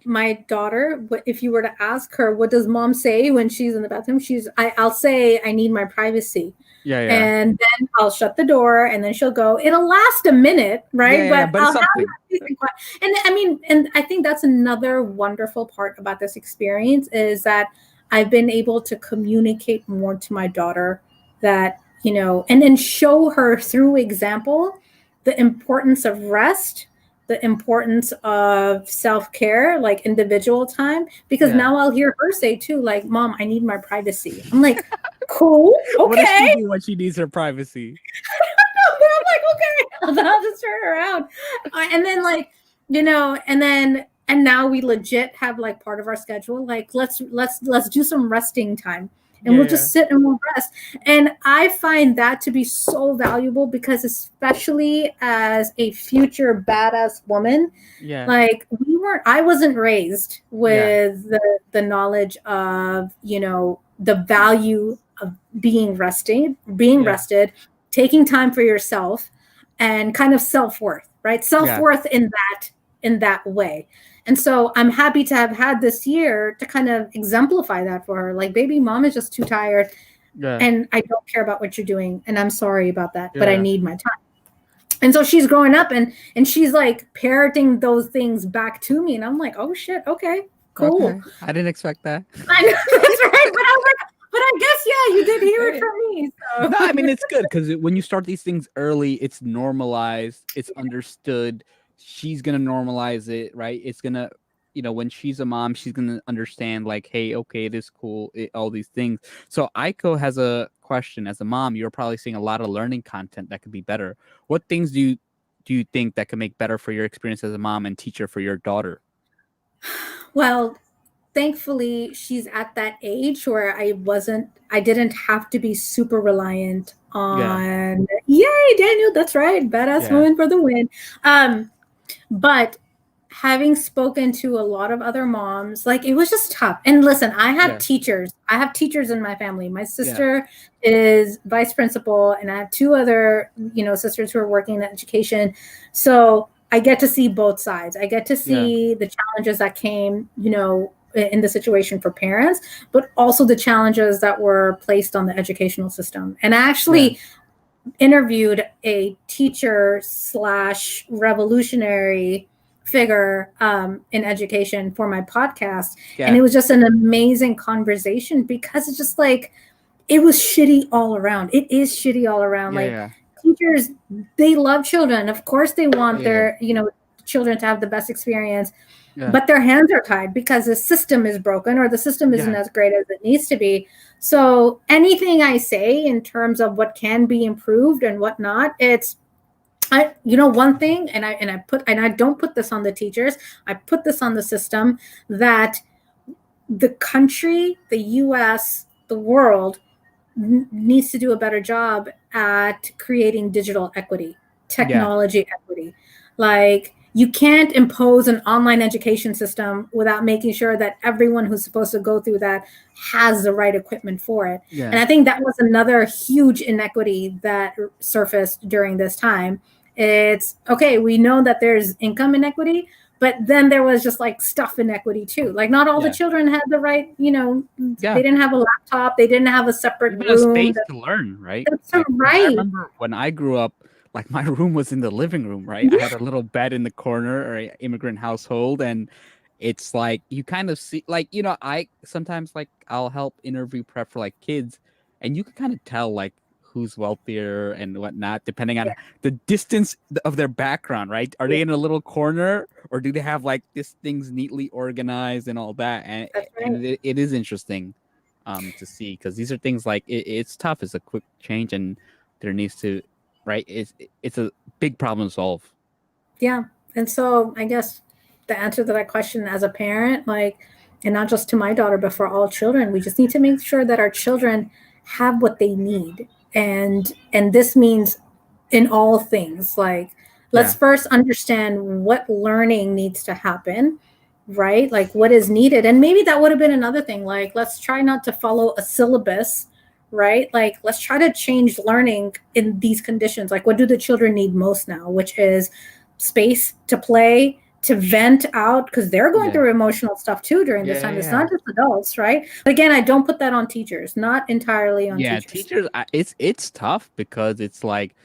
my daughter, if you were to ask her, what does mom say when she's in the bathroom? I'll say, I need my privacy. And then I'll shut the door and then she'll go, it'll last a minute, right? But I'll have and I mean, and I think that's another wonderful part about this experience is that I've been able to communicate more to my daughter that, and then show her through example, the importance of rest, the importance of self-care, like individual time, because now I'll hear her say too, like, Mom, I need my privacy. I'm like, cool. Okay. What does she do when she needs her privacy? I'm like, okay, I'll just turn around. And then like, and now we legit have like part of our schedule, like let's do some resting time. And we'll just sit and we'll rest. And I find that to be so valuable because especially as a future badass woman, like I wasn't raised with the knowledge of, the value of being rested, taking time for yourself and kind of self-worth, right? Self-worth in that way. And so I'm happy to have had this year to kind of exemplify that for her. Like, baby, mom is just too tired and I don't care about what you're doing. And I'm sorry about that, but I need my time. And so she's growing up and she's like parroting those things back to me. And I'm like, oh shit. Okay, cool. Okay. I didn't expect that. I know, that's right. But I guess, you did hear it from me. So. No, I mean, it's good because when you start these things early, it's normalized, it's understood. She's going to normalize it, right? It's going to, when she's a mom, she's going to understand like, hey, okay, it is cool, all these things. So Aiko has a question. As a mom, you're probably seeing a lot of learning content that could be better. What things do you think that can make better for your experience as a mom and teacher for your daughter? Well, thankfully, she's at that age where I didn't have to be super reliant on, yay, Daniel, that's right, badass woman for the win. But having spoken to a lot of other moms, like it was just tough. And listen, I have teachers. I have teachers in my family. My sister is vice principal, and I have two other, sisters who are working in education. So I get to see both sides. I get to see the challenges that came, in the situation for parents, but also the challenges that were placed on the educational system. And I actually interviewed a teacher / revolutionary figure in education for my podcast. And it was just an amazing conversation because it's just like, it was shitty all around. It is shitty all around. Yeah, Like yeah, teachers, they love children. Of course, they want yeah, their, children to have the best experience, yeah, but their hands are tied because the system is broken or the system isn't yeah, as great as it needs to be. So anything I say in terms of what can be improved and what not, one thing, and I don't put this on the teachers. I put this on the system that the country, the US, the world needs to do a better job at creating digital equity, yeah, technology equity. Like, you can't impose an online education system without making sure that everyone who's supposed to go through that has the right equipment for it. yeah, And I think that was another huge inequity that surfaced during this time. It's okay, we know that there's income inequity, but then there was just like stuff inequity too. Like, not all the yeah, children had the right, yeah. they didn't have a laptop, they didn't have a separate Even a room. space to learn, right? That's Like, because I right. remember when I grew up, like my room was in the living room, right? I Yeah, had a little bed in the corner or a immigrant household, and it's like you kind of see, like, I sometimes like I'll help interview prep for like kids, and you can kind of tell like who's wealthier and whatnot, depending on yeah, the distance of their background, right? Are yeah, they in a little corner, or do they have like this things neatly organized and all that? And that's right. and it is interesting to see, because these are things like it's tough. It's a quick change, and there needs to, right, it's a big problem to solve. Yeah. And so I guess the answer to that question as a parent, like, and not just to my daughter, but for all children, we just need to make sure that our children have what they need. And this means in all things, like, let's Yeah, first understand what learning needs to happen, right? Like, what is needed. And maybe that would have been another thing. Like, let's try not to follow a syllabus, right? Like, let's try to change learning in these conditions. Like, what do the children need most now, which is space to play, to vent out, because they're going yeah, through emotional stuff too during this yeah, time. It's yeah. not just adults, right? But again, I don't put that on teachers, not entirely on Yeah, teachers. teachers, it's tough because it's like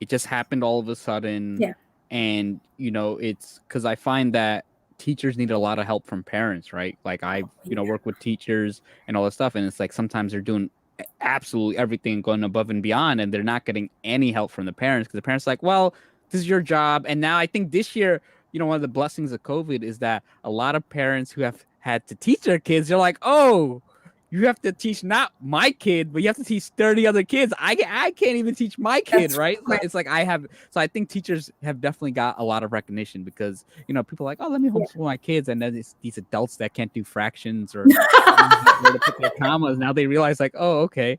it just happened all of a sudden, Yeah. and it's because I find that teachers need a lot of help from parents, right? Like I Yeah. work with teachers and all this stuff, and it's like sometimes they're doing absolutely everything, going above and beyond, and they're not getting any help from the parents, because the parents are like, well, this is your job. And now I think this year, one of the blessings of COVID is that a lot of parents who have had to teach their kids, they're like, oh, you have to teach not my kid, but you have to teach 30 other kids. I can't even teach my kid, That's right? So right. it's like I have, so I think teachers have definitely got a lot of recognition, because people are like, oh, let me Yeah. homeschool my kids, and then it's these adults that can't do fractions or where to put their commas. Now they realize like, oh, okay,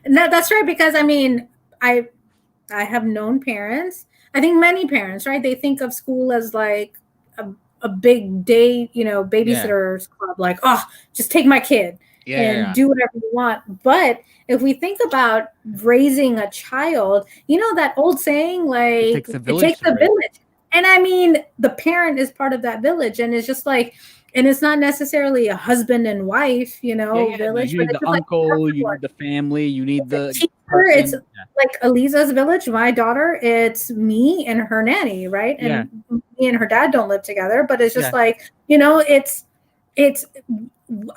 No, that's right. Because I mean, I I have known parents. I think many parents, right? They think of school as like a, a big day, yeah, babysitters club. Like, oh, just take my kid yeah, yeah, and yeah. do whatever you want. But if we think about raising a child, that old saying, It like, takes a it village takes to a raise. village. And I mean, the parent is part of that village. And it's just like, and it's not necessarily a husband and wife, Yeah, yeah. No, village, you but need it's the just like uncle, you everyone. need the family, you need The the teacher, it's person. like Eliza's village. My daughter, it's me and her nanny, right? Yeah, And me and her dad don't live together, but it's just yeah, like, it's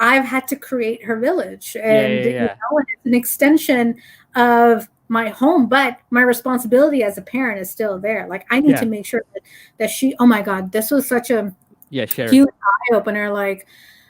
I've had to create her village, yeah, and yeah, yeah, it's an extension of my home, but my responsibility as a parent is still there. Like, I need yeah, to make sure that she, oh my God, this was such a yeah. Share. huge eye opener. Like,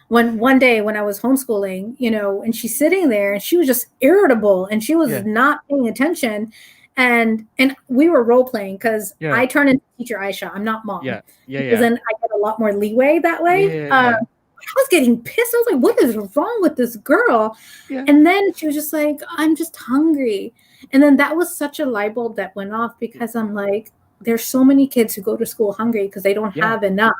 when one day when I was homeschooling, and she's sitting there and she was just irritable and she was Yeah, not paying attention. And we were role playing because yeah, I turn into teacher Aisha. I'm not mom, yeah, yeah, because yeah, then I get a lot more leeway that yeah, way. yeah, yeah, I was getting pissed. I was like, what is wrong with this girl? yeah, And then she was just like, I'm just hungry. And then that was such a light bulb that went off, because I'm like, there's so many kids who go to school hungry because they don't yeah, have enough.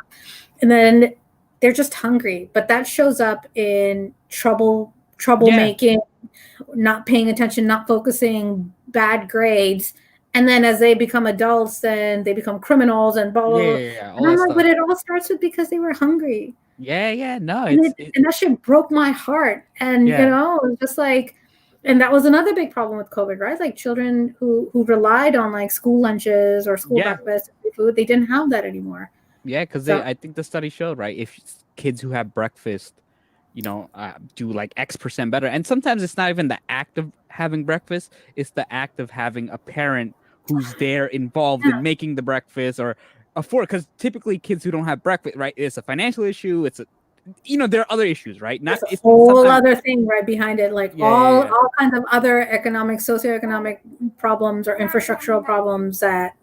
And then they're just hungry. But that shows up in yeah, troublemaking, not paying attention, not focusing, bad grades. And then as they become adults, then they become criminals and blah, yeah, blah, blah. yeah, yeah. All And I'm that like, but stuff. it all starts with because they were hungry. Yeah, yeah. No, And that shit broke my heart. And, yeah, it was just like, and that was another big problem with COVID, right? Like, children who relied on like school lunches or school yeah, breakfast food, they didn't have that anymore. yeah. Because So I think the study showed, right, if kids who have breakfast, do like X% better. And sometimes it's not even the act of having breakfast, it's the act of having a parent who's there involved in making the breakfast or afford, because typically kids who don't have breakfast, right, it's a financial issue, there are other issues, right? Not There's a it's whole sometimes other thing right behind it, like yeah, yeah, yeah. all kinds of other socioeconomic problems or infrastructural problems that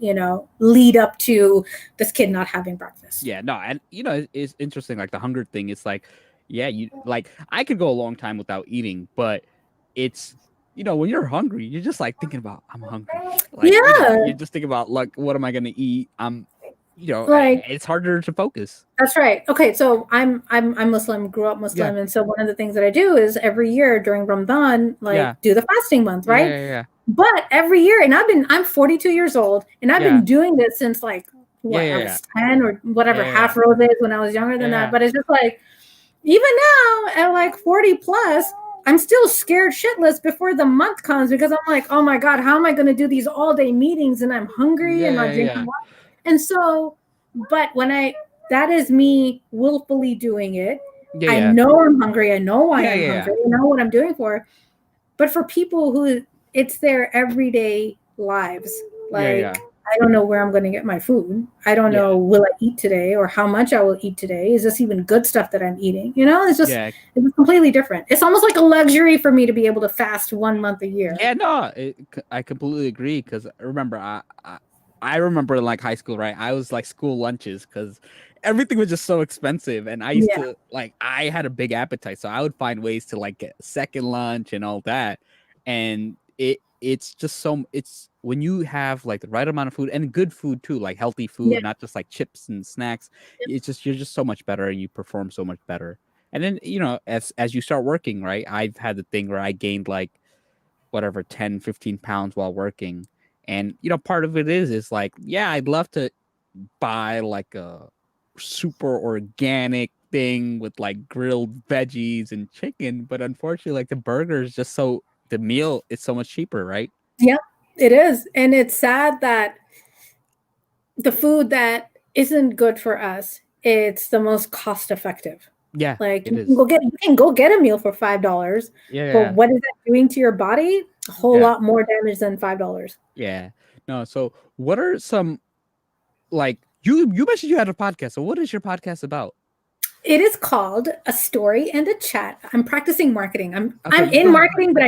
lead up to this kid not having breakfast. Yeah, no, and it's interesting. Like the hunger thing, it's like, yeah, you like I could go a long time without eating, but it's when you're hungry, you're just like thinking about I'm hungry. Like Yeah, you're just thinking about like what am I gonna eat? like It's harder to focus. that's right. Okay, so I'm Muslim, grew up Yeah, Muslim, and so one of the things that I do is every year during Ramadan, yeah, like do the fasting month, yeah, right? yeah, yeah, But every year, and I'm 42 years old, and I've yeah, been doing this since like yeah, what I yeah, was 10 or whatever, yeah, yeah, half roses when I was younger yeah, than that. yeah, But it's just like even now at like 40 plus, I'm still scared shitless before the month comes because I'm like, oh my God, how am I going to do these all day meetings and I'm hungry and not yeah, drinking yeah, water? And so, but that is me willfully doing it. yeah, I yeah, know I'm hungry. I know why yeah, I'm yeah, hungry. I know what I'm doing for. But for people who it's their everyday lives, yeah, like yeah, I don't know where I'm going to get my food. I don't yeah, know will I eat today or how much I will eat today. Is this even good stuff that I'm eating? yeah. It's completely different. It's almost like a luxury for me to be able to fast 1 month a year. Yeah, no, I completely agree because remember, I remember in like high school, right? I was like school lunches because everything was just so expensive, and I used Yeah, to like I had a big appetite, so I would find ways to like get a second lunch and all that, and it's just it's when you have like the right amount of food and good food too, like healthy yeah, food, not just like chips and snacks. It's just you're just so much better and you perform so much better. And then as you start working, right? I've had the thing where I gained like whatever 10-15 pounds while working, and part of it is like, yeah, I'd love to buy like a super organic thing with like grilled veggies and chicken, but unfortunately like the meal is so much cheaper, right? yeah. It is, and it's sad that the food that isn't good for us, it's the most cost effective. Yeah, Like it is. you can go get a meal for $5, Yeah, but yeah, what is that doing to your body? A whole yeah, lot more damage than $5. yeah. No, so what are some, like, you mentioned you had a podcast, so what is your podcast about? It is called A Story and a Chat. I'm practicing marketing. Okay, I'm you go in ahead. marketing, but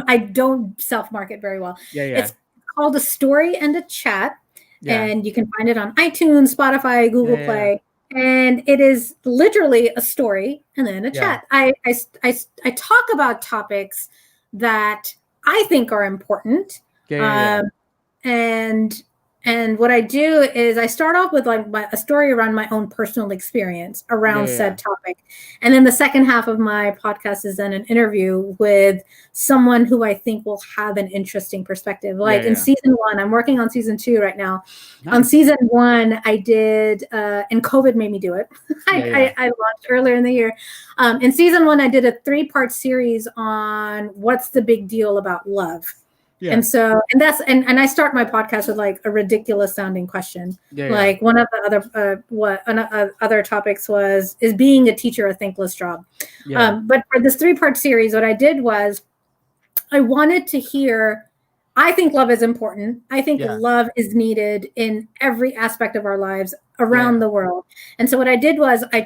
I don't self market very well. Yeah, yeah, It's called A Story and a Chat, yeah, and you can find it on iTunes, Spotify, yeah, Google yeah, Play. And it is literally a story and then a yeah, chat. I talk about topics that I think are important. yeah, yeah, yeah, Um, and what I do is I start off with like a story around my own personal experience yeah, around yeah, said topic, and then the second half of my podcast is then an interview with someone who I think will have an interesting perspective. yeah, Like in yeah. season one, I'm working on season two right now. On Nice. season one, I did, and COVID made me do it. Yeah, yeah, I launched earlier in the year. In season one, I did a 3-part series on what's the big deal about love. yeah, And so, and I start my podcast with like a ridiculous sounding question. yeah, yeah, Like one of the other topics is being a teacher a thankless job. yeah, But for this 3-part series, what I did was I wanted to hear. I think love is important. I think yeah, love is needed in every aspect of our lives around yeah, the world. And so what I did was I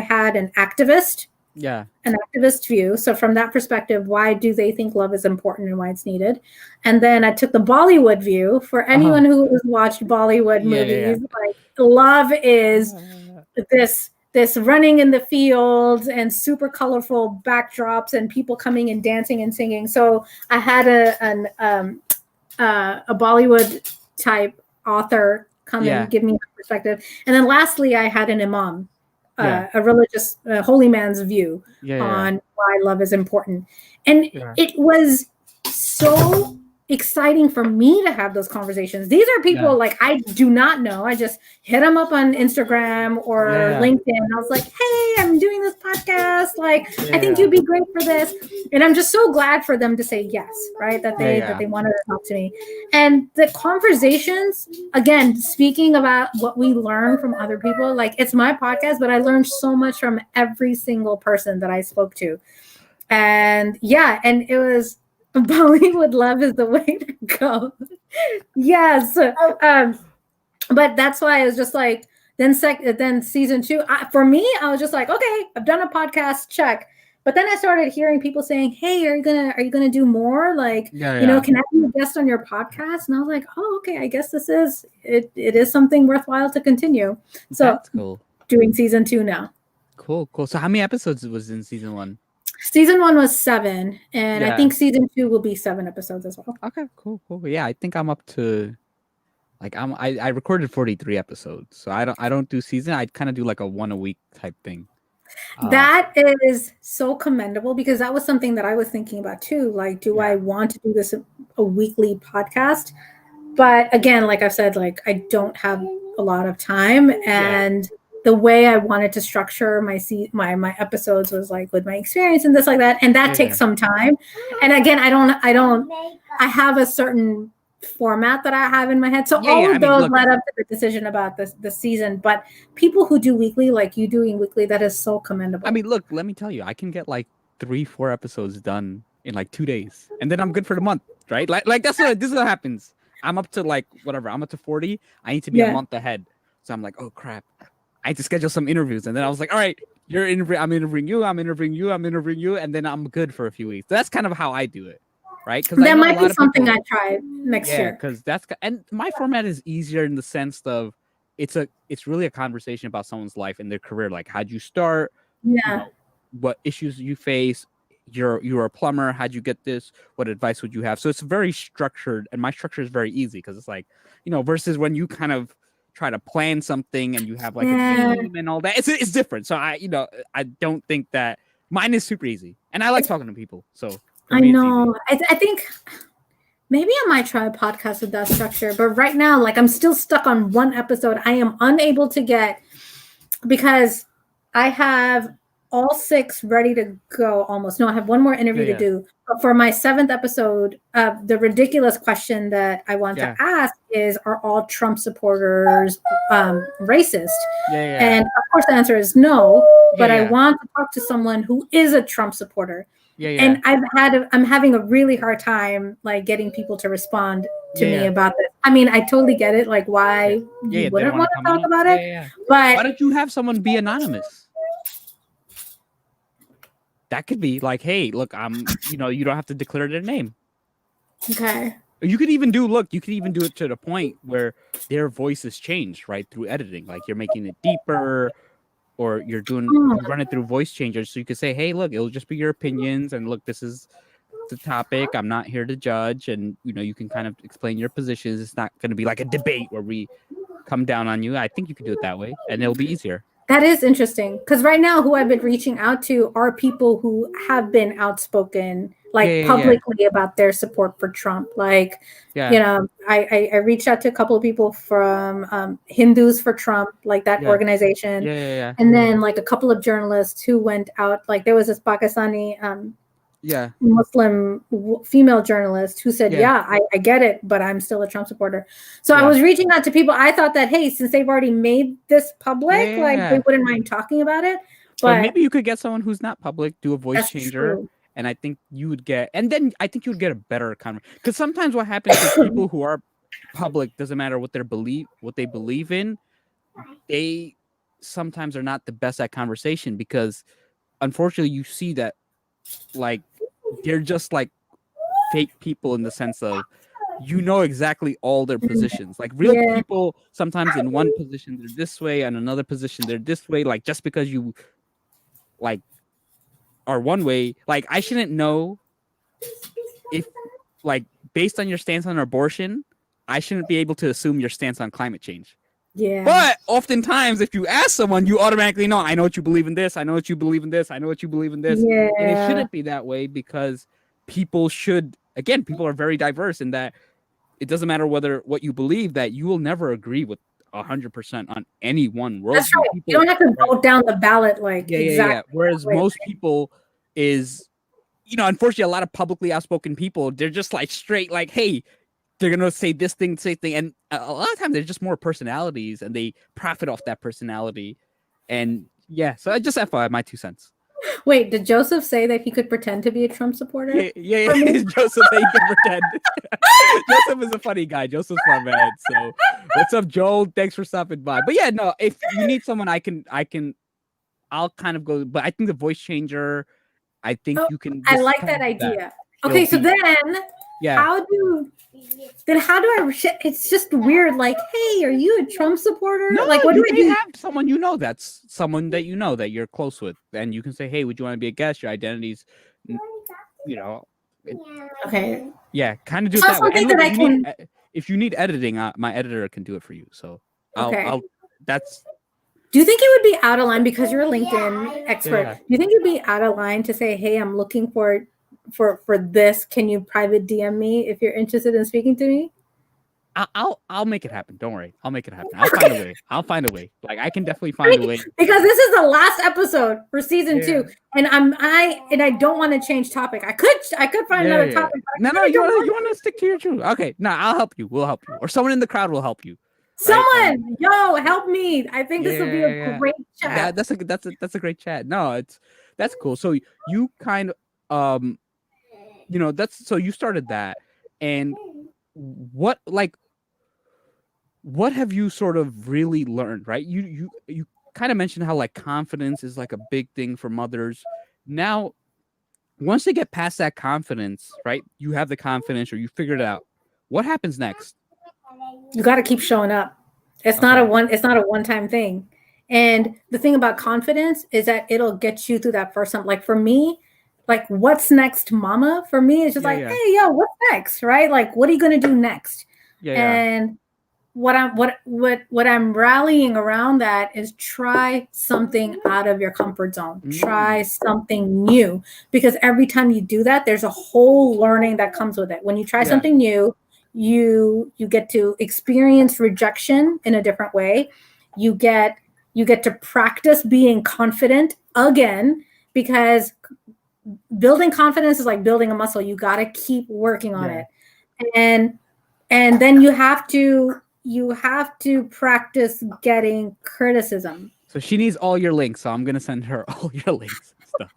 had yeah, an activist view. So from that perspective, why do they think love is important and why it's needed? And then I took the Bollywood view. For uh-huh. anyone who has watched Bollywood Yeah, movies, yeah, like love is yeah. this running in the fields and super colorful backdrops and people coming and dancing and singing. So I had a Bollywood type author come and Yeah, give me a perspective. And then lastly, I had an imam, yeah, a religious holy man's view yeah, yeah, on why love is important. And yeah, it was so exciting for me to have those conversations. These are people like I do not know. I just hit them up on Instagram or LinkedIn. I was like, hey, I'm doing this podcast. Like, I think you'd be great for this. And I'm just so glad for them to say yes, right? That they wanted to talk to me. And the conversations, again, speaking about what we learn from other people, like it's my podcast, but I learned so much from every single person that I spoke to. And and it was Bollywood love is the way to go. Yes. But that's why I was just like, then season 2, for me, I was just like, okay, I've done a podcast, check. But then I started hearing people saying, hey, are you gonna do more? Like, you know, can I be a guest on your podcast? And I was like, oh, okay, I guess this is it is something worthwhile to continue. So that's cool. Doing season 2 now. Cool. So how many episodes was in season 1? Season 1 was 7, and I think season 2 will be 7 episodes as well. Okay, cool. Yeah, I think I'm up to like I recorded 43 episodes, so I don't do season. I kind of do like a 1 a week type thing. That is so commendable, because that was something that I was thinking about too. Like, do I want to do this a weekly podcast? But again, like I've said, like I don't have a lot of time, and the way I wanted to structure my episodes was like with my experience and this like that, and that takes some time. And again, I have a certain format that I have in my head, so all of those led up to the decision about the season. But people who do weekly, like you doing weekly, that is so commendable. I mean, look, let me tell you, I can get like 3-4 episodes done in like 2 days, and then I'm good for the month, right? Like this is what happens. I'm up to like whatever. I'm up to 40. I need to be a month ahead. So I'm like, oh crap, I need to schedule some interviews. And then I was like, all right, I'm interviewing you, and then I'm good for a few weeks. That's kind of how I do it, right? Because that might be something I try next year. Because and my format is easier in the sense of it's really a conversation about someone's life and their career. Like, how'd you start? Yeah. You know, what issues you face? You're a plumber. How'd you get this? What advice would you have? So it's very structured, and my structure is very easy because it's like, versus when you kind of try to plan something and you have like a theme and all that. It's different. So I don't think that mine is super easy, and I like talking to people. So I know. I think maybe I might try a podcast with that structure, but right now, like I'm still stuck on one episode. I am unable to get, because I have all 6 ready to go almost. No, I have one more interview to do. But for my 7th episode, the ridiculous question that I want to ask is, are all Trump supporters racist? And of course the answer is no, but I want to talk to someone who is a Trump supporter. And I'm having a really hard time like getting people to respond to me about this. I mean, I totally get it, like why you wouldn't want to talk about it. But why don't you have someone be anonymous? That could be like, hey, look, you don't have to declare their name. Okay. You could even do it to the point where their voice is changed, right? Through editing. Like you're making it deeper, or you run it through voice changers. So you could say, hey, look, it'll just be your opinions. And look, this is the topic. I'm not here to judge. And, you can kind of explain your positions. It's not going to be like a debate where we come down on you. I think you could do it that way, and it'll be easier. That is interesting, because right now who I've been reaching out to are people who have been outspoken, like publicly about their support for Trump. Like, I reached out to a couple of people from Hindus for Trump, like that organization. And then like a couple of journalists who went out, like there was this Pakistani Muslim female journalist who said, I get it, but I'm still a Trump supporter. So I was reaching out to people. I thought that, hey, since they've already made this public, like they wouldn't mind talking about it. But maybe you could get someone who's not public, do a voice changer. True. And I think you would get, a better conversation. Because sometimes what happens is people who are public, doesn't matter what they believe in, they sometimes are not the best at conversation, because unfortunately you see that like they're just like fake people in the sense of exactly all their positions. Like real people, sometimes in one position they're this way, and another position they're this way. Like just because you like are one way, like I shouldn't know if like based on your stance on abortion, I shouldn't be able to assume your stance on climate change. Yeah. But oftentimes, if you ask someone, you automatically know, I know what you believe in this. I know what you believe in this. I know what you believe in this. Yeah. And it shouldn't be that way, because people should again, people are very diverse in that it doesn't matter what you believe, that you will never agree with 100% on any one worldview. That's right. People, You don't have to right? vote down the ballot like exactly. Whereas most people is, unfortunately, a lot of publicly outspoken people, they're just like straight, like, hey, they're gonna say this thing, say thing, and a lot of times they're just more personalities, and they profit off that personality. And yeah, so just FYI, my 2 cents. Wait, did Joseph say that he could pretend to be a Trump supporter? Yeah. Joseph, he can pretend. Joseph is a funny guy. Joseph's my man. So what's up, Joel? Thanks for stopping by. But yeah, no, if you need someone, I'll kind of go. But I think the voice changer, I think you can. I like that idea. Okay, so then how do I? It's just weird. Like, hey, are you a Trump supporter? No, like, what you do I do? Have someone that's someone that that you're close with, and you can say, hey, would you want to be a guest? Your identity's, Okay. Yeah, kind of do it that way. And look, if you need editing, my editor can do it for you. So I'll that's. Do you think it would be out of line, because you're a LinkedIn expert? Yeah. Do you think it'd be out of line to say, hey, I'm looking for this? Can you private DM me if you're interested in speaking to me? I'll make it happen. Don't worry. I'll make it happen. I'll find a way. Like, I can definitely find a way. Because this is the last episode for season 2, and I don't want to change topic. I could find another topic. No, you want to stick to your truth. Okay, no, I'll help you. We'll help you, or someone in the crowd will help you. Someone, yo, help me! I think this will be a great chat. That's a great chat. No, that's cool. So you kind of so you started that, and what have you sort of really learned, right? You kind of mentioned how like confidence is like a big thing for mothers. Now, once they get past that confidence, right? You have the confidence, or you figured it out. What happens next? You got to keep showing up. It's not a one-time thing. And the thing about confidence is that it'll get you through that first time. Like for me, like, what's next, mama? For me, it's just hey, yo, what's next? Right? Like, what are you going to do next? And what I'm rallying around that is try something out of your comfort zone. Try something new, because every time you do that, there's a whole learning that comes with it. When you try something new, you get to experience rejection in a different way. You get to practice being confident again, because building confidence is like building a muscle. You got to keep working on it. And then you have to practice getting criticism. So she needs all your links. So I'm going to send her all your links and stuff.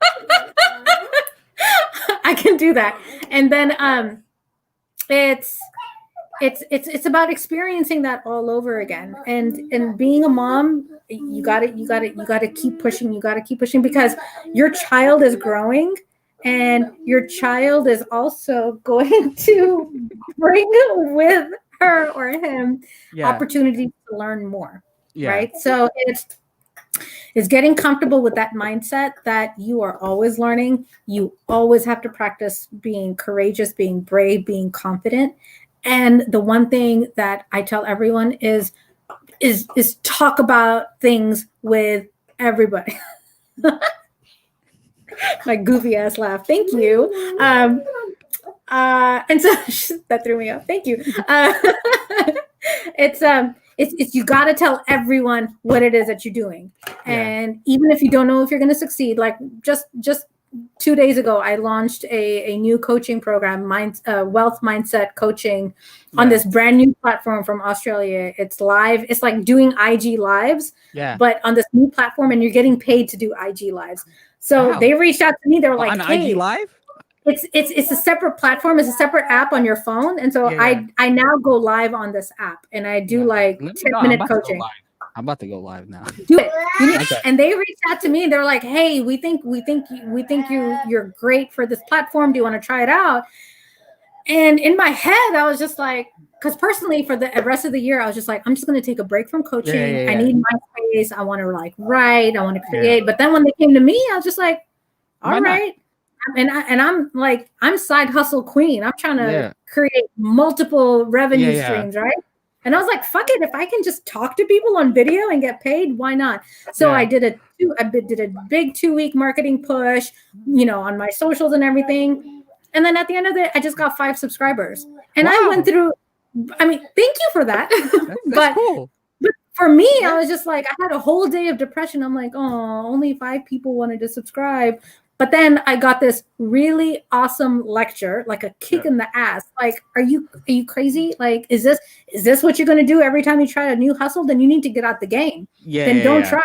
I can do that. And then it's about experiencing that all over again. And being a mom, you got to keep pushing. You got to keep pushing, because your child is growing, and your child is also going to bring with her or him opportunities to learn more. Right? So it's getting comfortable with that mindset that you are always learning. You always have to practice being courageous, being brave, being confident. And the one thing that I tell everyone is talk about things with everybody. My goofy ass laugh. Thank you. And so that threw me off. Thank you. It's you got to tell everyone what it is that you're doing. And even if you don't know if you're going to succeed, like just 2 days ago, I launched a new coaching program, wealth mindset coaching, on this brand new platform from Australia. It's live. It's like doing IG lives, but on this new platform, and you're getting paid to do IG lives. So they reached out to me. They were like, on hey, IG live? It's a separate platform. It's a separate app on your phone. And so I now go live on this app, and I do 10-minute coaching. I'm about to go live now. Do it. And they reached out to me. They're like, hey, we think you're great for this platform. Do you want to try it out? And in my head, I was just like, because personally, for the rest of the year, I was just like, I'm just going to take a break from coaching. I need my space. I want to write. I want to create. But then when they came to me, I was just like, all right. And I'm like, I'm side hustle queen. I'm trying to create multiple revenue streams, right? And I was like, fuck it. If I can just talk to people on video and get paid, why not? So I did a big 2-week marketing push, on my socials and everything. And then at the end of it, I just got 5 subscribers. And Wow. I went through, I mean, thank you for that. That's cool. But for me, I was just like, I had a whole day of depression. I'm like, oh, only 5 people wanted to subscribe. But then I got this really awesome lecture, like a kick in the ass. Like, are you crazy? Like, is this what you're going to do every time you try a new hustle? Then you need to get out the game. Yeah. Then don't try.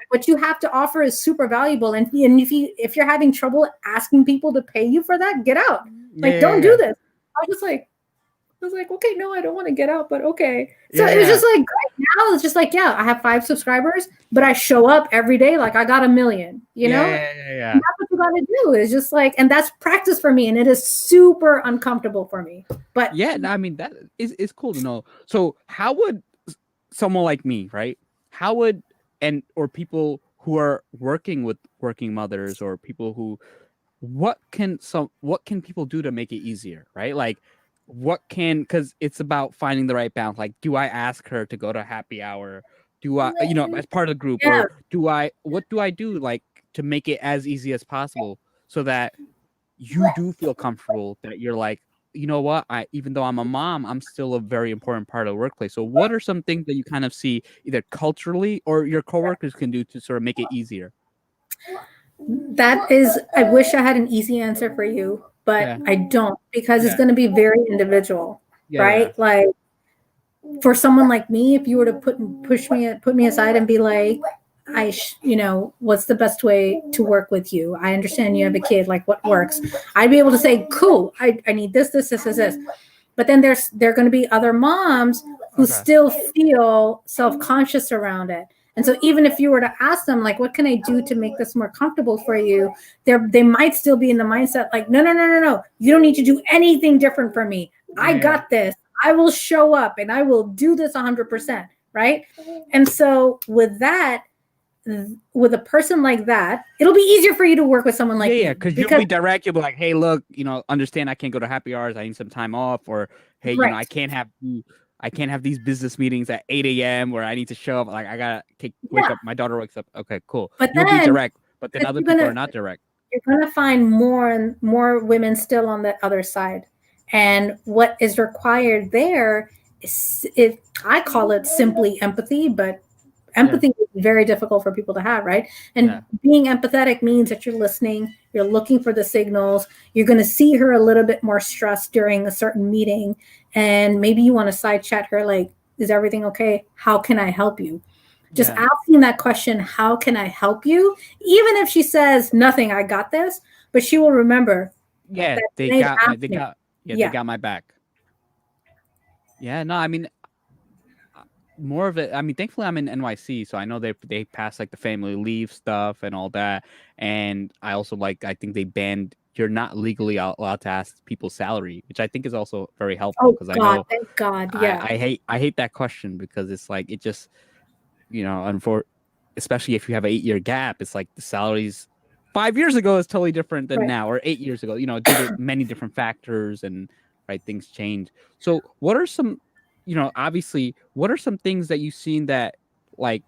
What you have to offer is super valuable. And if you're having trouble asking people to pay you for that, get out. Like, don't do this. I was like, okay, no, I don't want to get out, but okay. So it was just like, right now it's just like, yeah, I have 5 subscribers, but I show up every day like I got 1 million, you know? Yeah. And that's what you got to do. Is just like, and that's practice for me, and it is super uncomfortable for me. But yeah, I mean, that is cool to know. So how would someone like me, right? How would or people who are working with working mothers, or people who, what can people do to make it easier, right? Like, because it's about finding the right balance. Like, do I ask her to go to happy hour? Do I, as part of the group, or what do I do, like, to make it as easy as possible so that you do feel comfortable, that you're like, you know what, even though I'm a mom, I'm still a very important part of the workplace. So what are some things that you kind of see either culturally or your coworkers can do to sort of make it easier? That is, I wish I had an easy answer for you, but I don't, because it's going to be very individual, right? Like, for someone like me, if you were to put me aside and be like, what's the best way to work with you? I understand you have a kid, like, what works? I'd be able to say, cool, I need this. But then there are going to be other moms who still feel self-conscious around it. And so even if you were to ask them, like, what can I do to make this more comfortable for you? They might still be in the mindset like, no. You don't need to do anything different for me. I got this. I will show up and I will do this 100%. Right. And so with a person like that, it'll be easier for you to work with someone like me. Because you'll be direct. You'll be like, hey, look, understand I can't go to happy hours. I need some time off. Or, hey, I can't have these business meetings at 8 a.m. where I need to show up. Like, I gotta wake up. My daughter wakes up. Okay, cool. But you'll be direct. But then other people are not direct. You're gonna find more and more women still on the other side. And what is required there is, I call it simply empathy, but empathy is very difficult for people to have, right? And being empathetic means that you're listening, you're looking for the signals, you're going to see her a little bit more stressed during a certain meeting, and maybe you want to side chat her, like, is everything okay? How can I help you? Just asking that question, how can I help you? Even if she says nothing, I got this, but she will remember. They got my back. Yeah, no, I mean, more of it. I mean, thankfully I'm in NYC, so I know they passed like the family leave stuff and all that. And I also I think they banned, you're not legally allowed to ask people's salary, which I think is also very helpful, because I know, thank God, I hate that question, because it's like, it just, especially if you have an 8-year gap, it's like the salaries 5 years ago is totally different than now, or 8 years ago, due to many different factors, and things change. So what are some, obviously, what are some things that you've seen that, like,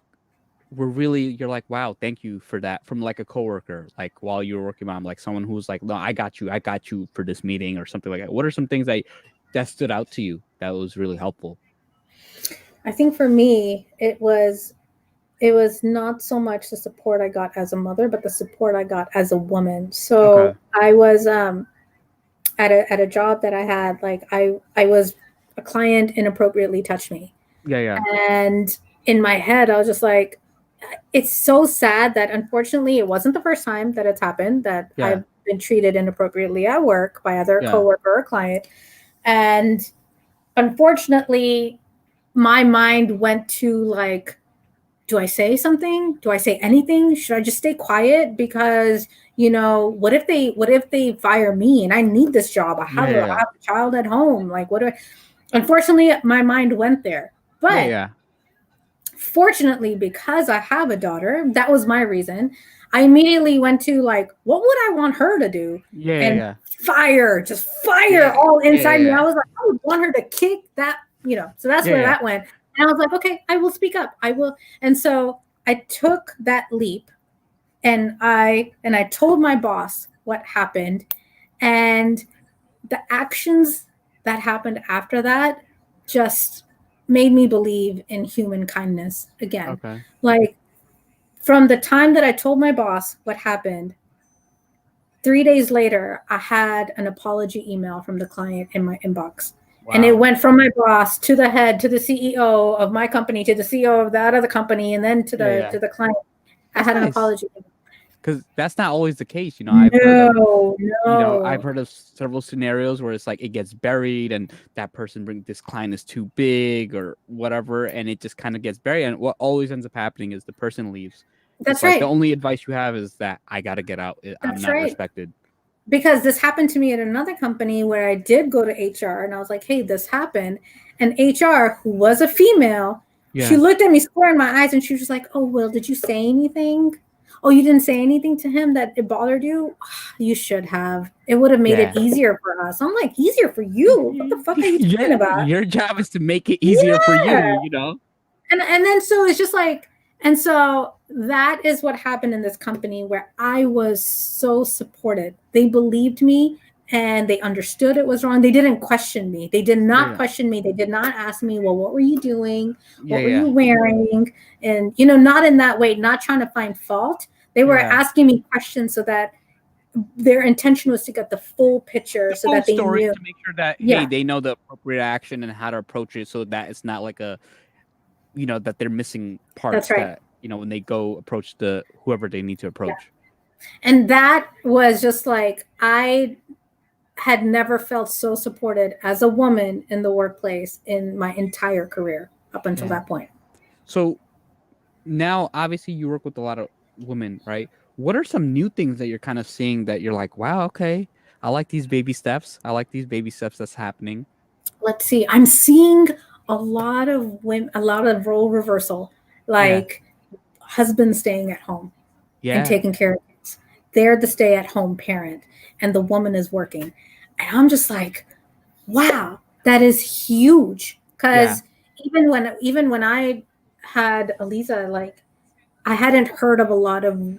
were really, you're like, wow, thank you for that, from like a coworker, like while you were working on, like someone who's like, no, I got you for this meeting, or something like that? What are some things that stood out to you that was really helpful? I think for me, it was not so much the support I got as a mother, but the support I got as a woman. So I was at a job that I had, like, I was, a client inappropriately touched me. And in my head, I was just like, it's so sad that, unfortunately, it wasn't the first time that it's happened, that I've been treated inappropriately at work by either a coworker or a client. And unfortunately, my mind went to, like, do I say something? Do I say anything? Should I just stay quiet? Because, what if they fire me and I need this job? I have a child at home. Like, what do I? Unfortunately, my mind went there. But fortunately, because I have a daughter, that was my reason. I immediately went to, like, what would I want her to do? Fire all inside me. I was like, I would want her to kick that, so that's where that went. And I was like, okay, I will speak up. I will. And so I took that leap, and I told my boss what happened. And the actions that happened after that just made me believe in human kindness again. Okay. Like, from the time that I told my boss what happened, 3 days later, I had an apology email from the client in my inbox. Wow. And it went from my boss to the head, to the CEO of my company, to the CEO of that other company, and then to the client. That's I had nice. an apology. Because that's not always the case. I've heard of, I've No. heard of several scenarios where it's like it gets buried and that person this client is too big or whatever, and it just kind of gets buried. And what always ends up happening is the person leaves. That's It's like the right. only advice you have is that I got to get out. I'm That's not right. respected. Because this happened to me at another company where I did go to HR and I was like, hey, this happened. And HR, who was a female, she looked at me square in my eyes and she was just like, oh, well, did you say anything? Oh, you didn't say anything to him that it bothered you? You should have. It would have made it easier for us. I'm like, easier for you? What the fuck are you talking about? Your job is to make it easier for you, And then so it's just like, and so that is what happened in this company where I was so supported. They believed me and they understood it was wrong. They didn't question me. They did not question me. They did not ask me, well, what were you doing? What were you wearing? And, not in that way, not trying to find fault. They were asking me questions so that their intention was to get the full picture, so that they knew, to make sure that, hey, they know the appropriate action and how to approach it, so that it's not like that they're missing parts. That's right. That, when they go approach whoever they need to approach. Yeah. And that was just like, I had never felt so supported as a woman in the workplace in my entire career up until that point. So now, obviously, you work with a lot of women, right? What are some new things that you're kind of seeing that you're like, wow, okay, I like these baby steps. I like these baby steps that's happening. Let's see. I'm seeing a lot of women, a lot of role reversal, like husbands staying at home and taking care of kids. They're the stay-at-home parent, and the woman is working. And I'm just like, wow, that is huge. Because even when I had Eliza, like, I hadn't heard of a lot of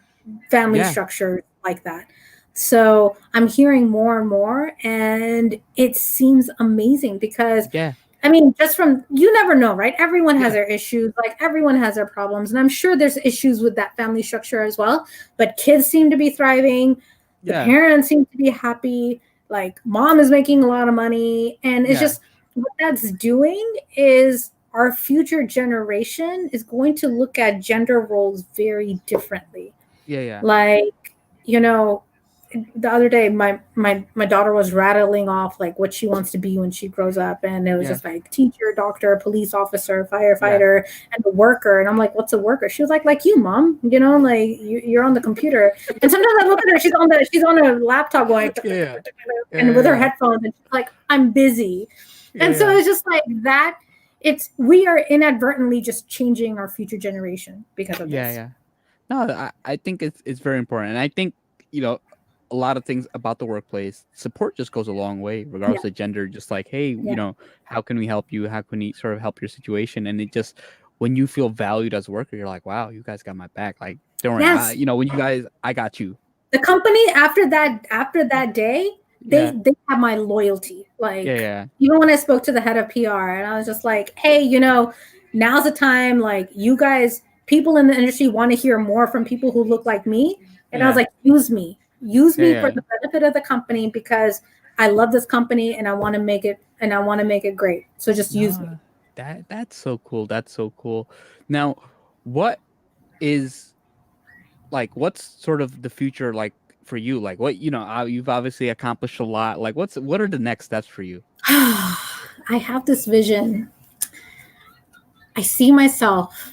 family structures like that. So I'm hearing more and more, and it seems amazing because, I mean, just from, you never know, right? Everyone has their issues, like everyone has their problems. And I'm sure there's issues with that family structure as well. But kids seem to be thriving. The parents seem to be happy. Like, mom is making a lot of money. And it's just, what that's doing is our future generation is going to look at gender roles very differently. Like, the other day, my daughter was rattling off like what she wants to be when she grows up, and it was just like teacher, doctor, police officer, firefighter, and a worker. And I'm like, what's a worker? She was like you, mom, like you're on the computer. And sometimes I look at her, she's on a laptop going and with her headphones, and she's like, I'm busy. And so it's just like that. We are inadvertently just changing our future generation because of this. No, I think it's very important, and I think a lot of things about the workplace, support just goes a long way, regardless of gender. Just like, hey, how can we help you? How can we sort of help your situation? And it just, when you feel valued as a worker, you're like, wow, you guys got my back. Like, don't worry, when you guys, I got you. The company after that day, they have my loyalty. Like, even when I spoke to the head of PR, and I was just like, hey, now's the time. Like, you guys, people in the industry want to hear more from people who look like me. And I was like, use me for the benefit of the company, because I love this company and I want to make it great. So just use me. That's so cool. That's so cool. Now, what's sort of the future like for you? Like, what, you've obviously accomplished a lot. Like, what are the next steps for you? I have this vision. I see myself,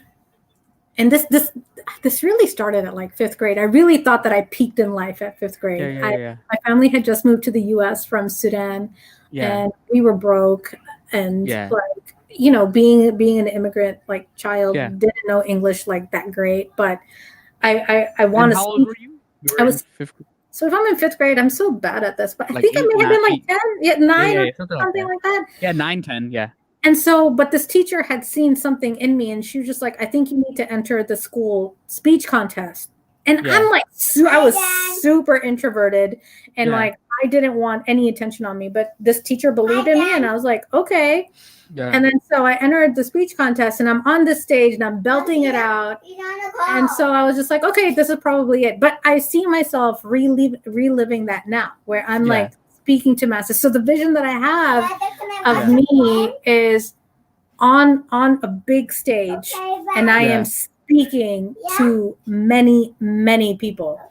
and this really started at like 5th grade. I really thought that I peaked in life at 5th grade. My family had just moved to the US from Sudan, and we were broke, and like, being an immigrant like child, didn't know English like that great, but I want to. How old were you? I was 5th grade. So if I'm in 5th grade, I'm so bad at this, but I think 8, I may have been like 10, 9 or something like that. Yeah, 9, 10, And so, but this teacher had seen something in me, and she was just like, I think you need to enter the school speech contest. And Yeah. I'm like, I was super introverted and Yeah. like, I didn't want any attention on me, but this teacher believed in me and I was like, okay. Yeah. And then so I entered the speech contest and I'm on the stage and I'm belting it out. And so I was just like, okay, this is probably it. But I see myself reliving that now where I'm Yeah. like speaking to masses. So the vision that I have of Yeah. me is on a big stage and I Yeah. am speaking to many people.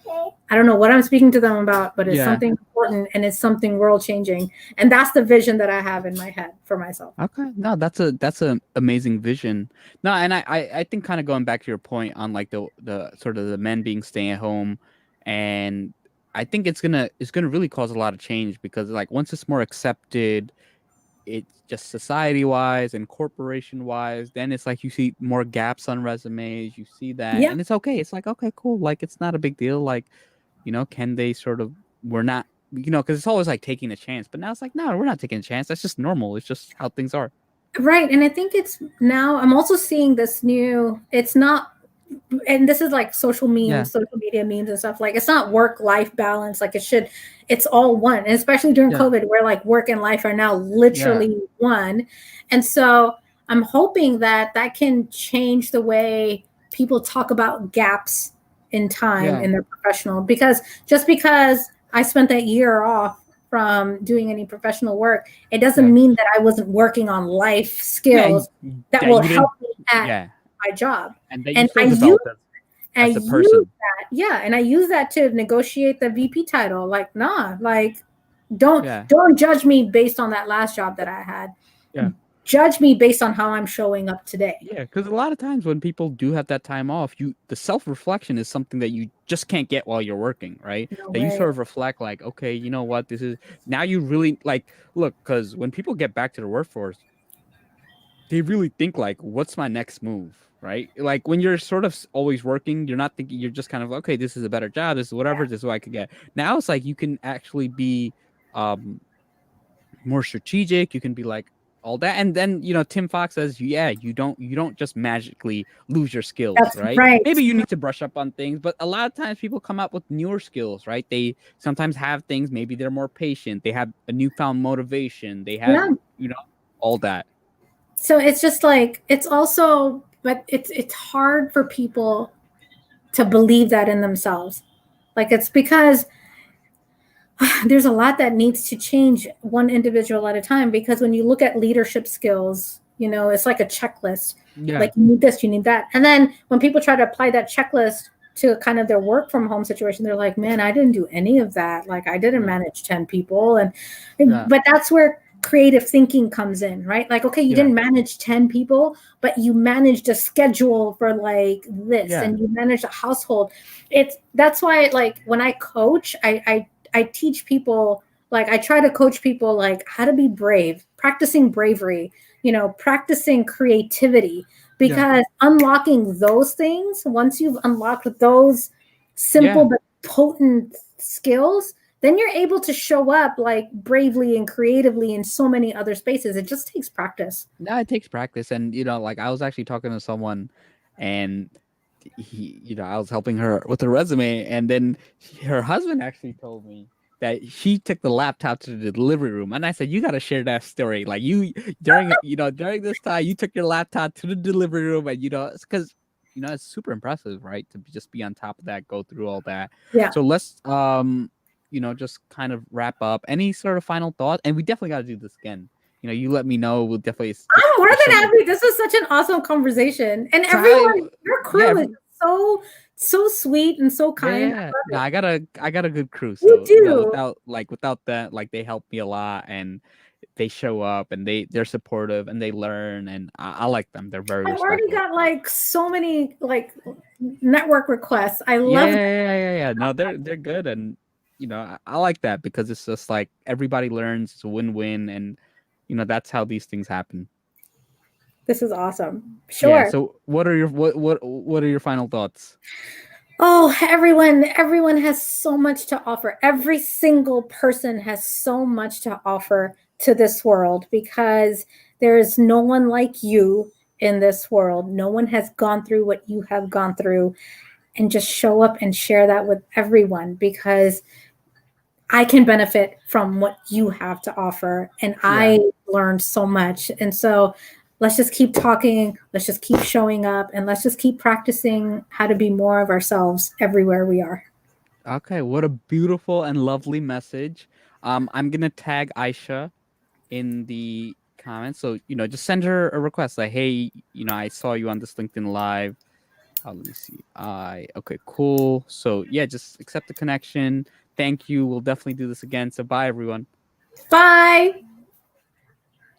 I don't know what I'm speaking to them about, but it's Yeah. something important and it's something world changing. And that's the vision that I have in my head for myself. Okay. No, that's a amazing vision. No, and I think kind of going back to your point on like the sort of the men being staying at home, and I think it's gonna really cause a lot of change because like once it's more accepted, it's just society wise and corporation wise, then it's like you see more gaps on resumes, you see that, Yeah. and it's okay. It's like, okay, cool. Like it's not a big deal. Like, can they sort of, we're not, because it's always like taking a chance, but now it's like, no, we're not taking a chance. That's just normal. It's just how things are. Right. And I think it's now I'm also seeing this new, it's not, and this is like social Yeah. memes, social media memes and stuff. Like it's not work-life balance like it should. It's all one. And especially during Yeah. COVID, where like work and life are now Yeah. literally one. And so I'm hoping that that can change the way people talk about gaps in time Yeah. in their professional. Because just because I spent that year off from doing any professional work, it doesn't Yeah. mean that I wasn't working on life Yeah. skills that That will you help didn't, me at yeah. my job. And that you And still develop I as a use person. that, yeah, and I use that to negotiate the VP title. Like, nah, like don't Yeah. don't judge me based on that last job that I had. Yeah. Judge me based on how I'm showing up today. Yeah, because a lot of times when people do have that time off, the self-reflection is something that you just can't get while you're working, right? No That you way. sort of reflect like, okay, you know what, this is now you really like look, because when people get back to the workforce, they really think like, what's my next move, right? Like when you're sort of always working, you're not thinking, you're just kind of okay, this is a better job, this is whatever, Yeah. this is what I could get. Now it's like you can actually be um more strategic. You can be like all that, and then Tim Fox says, yeah, you don't just magically lose your skills, That's right? right. Maybe you need to brush up on things, but a lot of times people come up with newer skills, right? They sometimes have things. Maybe they're more patient. They have a newfound motivation. They have Yeah. all that. So it's just like it's also, but it's hard for people to believe that in themselves. Like it's because there's a lot that needs to change one individual at a time, because when you look at leadership skills, it's like a checklist. Yeah, Like you need this, you need that. And then when people try to apply that checklist to kind of their work from home situation, they're like, man, I didn't do any of that. Like I didn't yeah, manage 10 people. And yeah, but that's where creative thinking comes in, right? Like, okay, you yeah, didn't manage 10 people, but you managed a schedule for like this yeah, and you managed a household. That's why like when I coach, I teach people, like I try to coach people like how to be brave, practicing bravery, practicing creativity, yeah, because unlocking those things, once you've unlocked those simple yeah. but potent skills, then you're able to show up like bravely and creatively in so many other spaces. It just takes practice. No, it takes practice, and like I was actually talking to someone, and I was helping her with her resume, and then her husband actually told me that she took the laptop to the delivery room, and I said, "You got to share that story. Like during this time, you took your laptop to the delivery room, and it's because it's super impressive, right? To just be on top of that, go through all that. Yeah. So let's just kind of wrap up. Any sort of final thought? And we definitely got to do this again. You let me know. We'll definitely I'm more just than show me. happy. This is such an awesome conversation. And So how, everyone, your yeah, crew is so sweet and so yeah, kind. I yeah. love No, it. I got a good crew. You So do. without that, like they help me a lot, and they show up, and they're supportive, and they learn, and I like them. They're very I've already respectful. got like so many like network requests. I Yeah, love yeah, that. yeah, yeah, yeah. No, they're good, and I like that because it's just like everybody learns. It's a win-win, and that's how these things happen. This is awesome. Yeah. Sure. So what are your final thoughts? Oh, everyone has so much to offer. Every single person has so much to offer to this world, because there is no one like you in this world. No one has gone through what you have gone through. and just show up and share that with everyone, because I can benefit from what you have to offer. And I learned so much. And so let's just keep talking. Let's just keep showing up, and let's just keep practicing how to be more of ourselves everywhere we are. Okay, what a beautiful and lovely message. I'm gonna tag Aisha in the comments. So, just send her a request like, hey, I saw you on this LinkedIn Live. Let me see. Okay, cool. So yeah, just accept the connection. Thank you. We'll definitely do this again. So bye everyone. Bye.